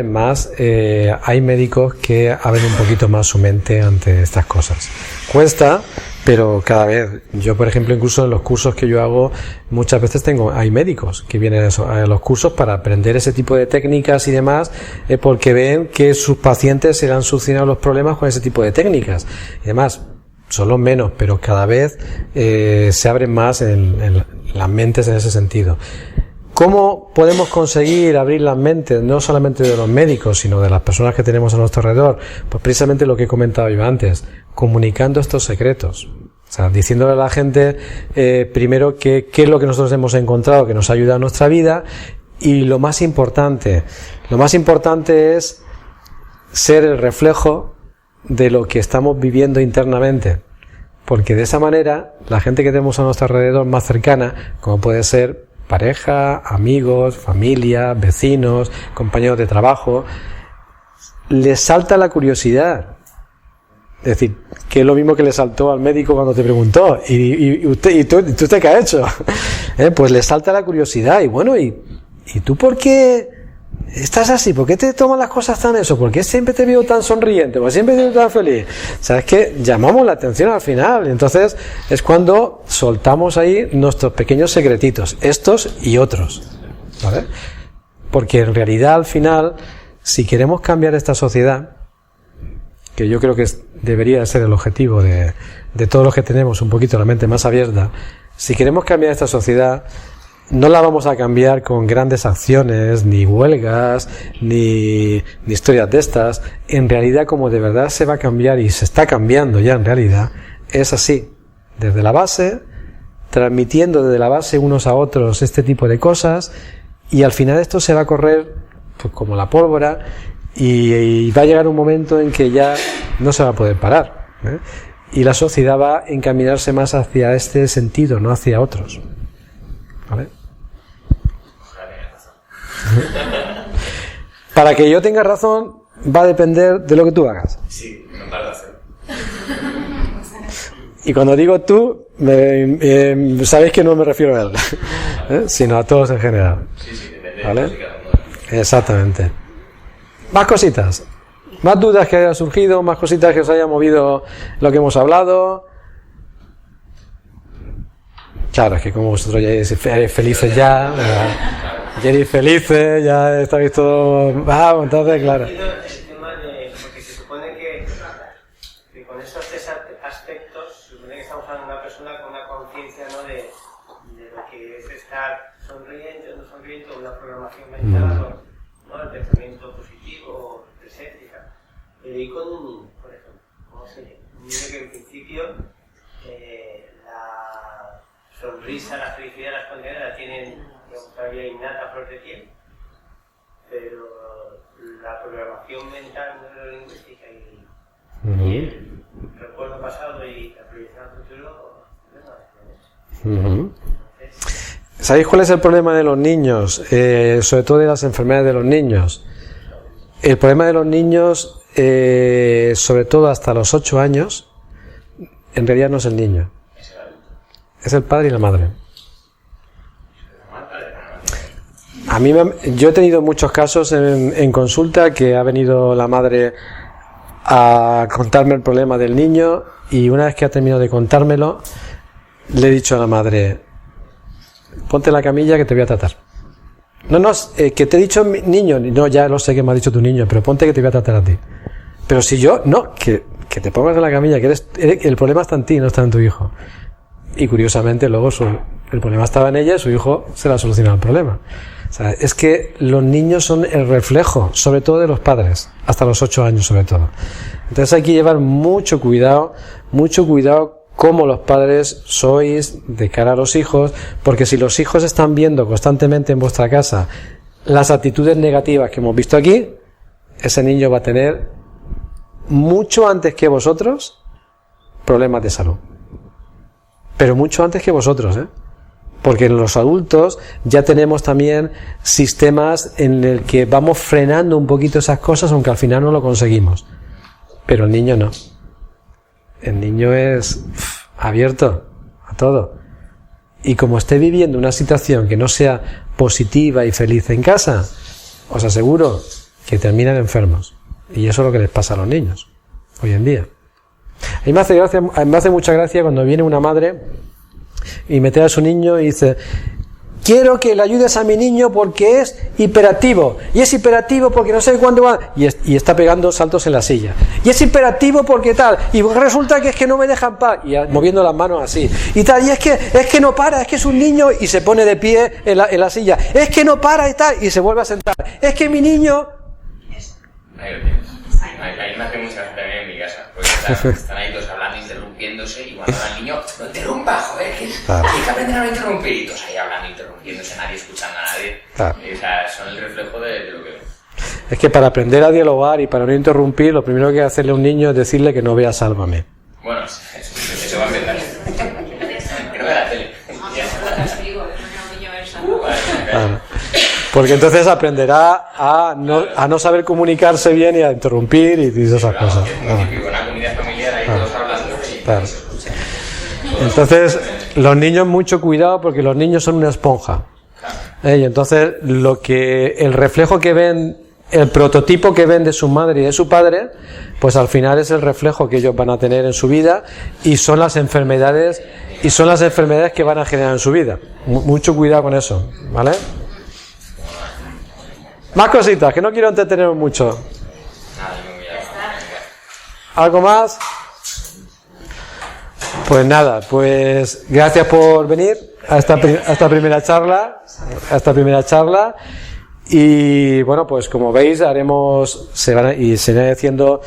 más hay médicos que abren un poquito más su mente ante estas cosas. Cuesta, pero cada vez. Yo, por ejemplo, incluso en los cursos que yo hago, muchas veces hay médicos que vienen a los cursos para aprender ese tipo de técnicas y demás, porque ven que sus pacientes se le han solucionado los problemas con ese tipo de técnicas. Y además, son los menos, pero cada vez se abren más en las mentes en ese sentido. ¿Cómo podemos conseguir abrir las mentes, no solamente de los médicos, sino de las personas que tenemos a nuestro alrededor? Pues precisamente lo que he comentado yo antes, comunicando estos secretos. O sea, diciéndole a la gente primero qué es lo que nosotros hemos encontrado que nos ayuda a nuestra vida, y lo más importante es ser el reflejo de lo que estamos viviendo internamente, porque de esa manera la gente que tenemos a nuestro alrededor más cercana, como puede ser pareja, amigos, familia, vecinos, compañeros de trabajo, les salta la curiosidad. Es decir, que es lo mismo que le saltó al médico cuando te preguntó, ¿y usted qué ha hecho? Pues le salta la curiosidad, y bueno, ¿y tú por qué estás así? ¿Por qué te tomas las cosas tan eso? ¿Por qué siempre te veo tan sonriente? ¿Por qué siempre te veo tan feliz? O sea, es que llamamos la atención al final. Entonces es cuando soltamos ahí nuestros pequeños secretitos, estos y otros, ¿vale? Porque en realidad al final, si queremos cambiar esta sociedad, que yo creo que debería ser el objetivo de todos los que tenemos un poquito la mente más abierta, si queremos cambiar esta sociedad, no la vamos a cambiar con grandes acciones, ni huelgas, ni historias de estas. En realidad, como de verdad se va a cambiar, y se está cambiando ya en realidad, es así, desde la base, transmitiendo desde la base unos a otros este tipo de cosas, y al final esto se va a correr pues como la pólvora, y va a llegar un momento en que ya no se va a poder parar, ¿eh? Y la sociedad va a encaminarse más hacia este sentido, no hacia otros, ¿vale? Para que yo tenga razón va a depender de lo que tú hagas. Sí, me parece hacer. Y cuando digo tú, sabéis que no me refiero a él, ¿eh? Sino a todos en general. Sí, depende. ¿Vale? Exactamente. Más cositas. Más dudas que hayan surgido, más cositas que os haya movido lo que hemos hablado. Claro, es que como vosotros ya eres felices ya, ¿verdad? Ya eres felices, ya estáis todo... Vamos, entonces, claro. El tema de... Porque se supone que con esos tres aspectos, se supone que estamos hablando de una persona con una conciencia, ¿no? de lo que es estar sonriente o no sonriente, o una programación mental, ¿no? El pensamiento positivo, etcétera. Pero y con un niño, por ejemplo, ¿cómo sería? Un niño que en principio la sonrisa, la felicidad, la espontaneidad la tienen, digamos, todavía innata, flor de piel, pero la programación mental, neurolingüística y el recuerdo pasado y la proyección al futuro, no. ¿Sabéis cuál es el problema de los niños? Sobre todo de las enfermedades de los niños. El problema de los niños, sobre todo hasta los 8 años, en realidad no es el niño. Es el padre y la madre. Yo he tenido muchos casos en consulta que ha venido la madre a contarme el problema del niño, y una vez que ha terminado de contármelo, le he dicho a la madre: ponte en la camilla que te voy a tratar. No, que te he dicho niño. No, ya lo sé que me ha dicho tu niño, pero ponte que te voy a tratar a ti. Pero si yo, no, que te pongas en la camilla, que el problema está en ti, no está en tu hijo. Y curiosamente luego el problema estaba en ella y su hijo se le ha solucionado el problema. O sea, es que los niños son el reflejo, sobre todo de los padres, hasta los 8 años sobre todo. Entonces hay que llevar mucho cuidado cómo los padres sois de cara a los hijos, porque si los hijos están viendo constantemente en vuestra casa las actitudes negativas que hemos visto aquí, ese niño va a tener mucho antes que vosotros problemas de salud. Pero mucho antes que vosotros, ¿eh? Porque en los adultos ya tenemos también sistemas en el que vamos frenando un poquito esas cosas, aunque al final no lo conseguimos. Pero el niño no. El niño es abierto a todo. Y como esté viviendo una situación que no sea positiva y feliz en casa, os aseguro que terminan enfermos. Y eso es lo que les pasa a los niños hoy en día. A mí me hace mucha gracia cuando viene una madre y me trae a su niño y dice: quiero que le ayudes a mi niño porque es hiperactivo, y es hiperactivo porque no sé cuándo va, y está pegando saltos en la silla, y es hiperactivo porque tal, y resulta que es que no me deja en paz, y moviendo las manos así, y tal, y es que no para, es que es un niño, y se pone de pie en la silla, es que no para y tal, y se vuelve a sentar, es que mi niño... Ahí lo tienes. Ahí me hace mucha gracia también en mi casa, porque están ahí todos hablando, interrumpiéndose, y cuando habla el niño, no interrumpa, joder, que hay que aprender a no interrumpir, y todos ahí hablando, interrumpiéndose, nadie escuchando a nadie. Claro. O sea, son el reflejo de lo que... Es que para aprender a dialogar y para no interrumpir, lo primero que hay que hacerle a un niño es decirle que no vea Sálvame. Bueno, eso va a empezar. Que no vea la tele. Claro. Porque entonces aprenderá a no saber comunicarse bien y a interrumpir y esas cosas. Una comunidad familiar ahí todos hablando. Claro. Entonces, los niños, mucho cuidado, porque los niños son una esponja. Y entonces, el reflejo que ven, el prototipo que ven de su madre y de su padre, pues al final es el reflejo que ellos van a tener en su vida, y son las enfermedades que van a generar en su vida. Mucho cuidado con eso, ¿vale? Más cositas, que no quiero entreteneros mucho. ¿Algo más? Pues nada, pues gracias por venir a esta primera charla. Y bueno, pues como veis, se irá haciendo,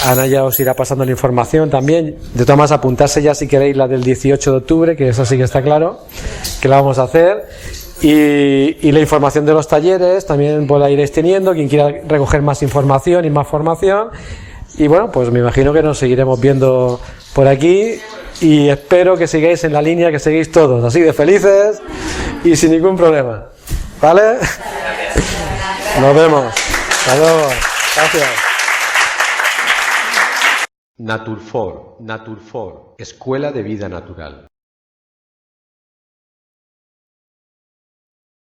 Ana ya os irá pasando la información también. De todas maneras, apuntarse ya si queréis la del 18 de octubre, que eso sí que está claro, que la vamos a hacer. Y la información de los talleres también pues la iréis teniendo, quien quiera recoger más información y más formación. Y bueno, pues me imagino que nos seguiremos viendo por aquí y espero que sigáis en la línea que seguís todos, así de felices y sin ningún problema. ¿Vale? Nos vemos. Hasta luego. Gracias. Naturfor, Escuela de Vida Natural.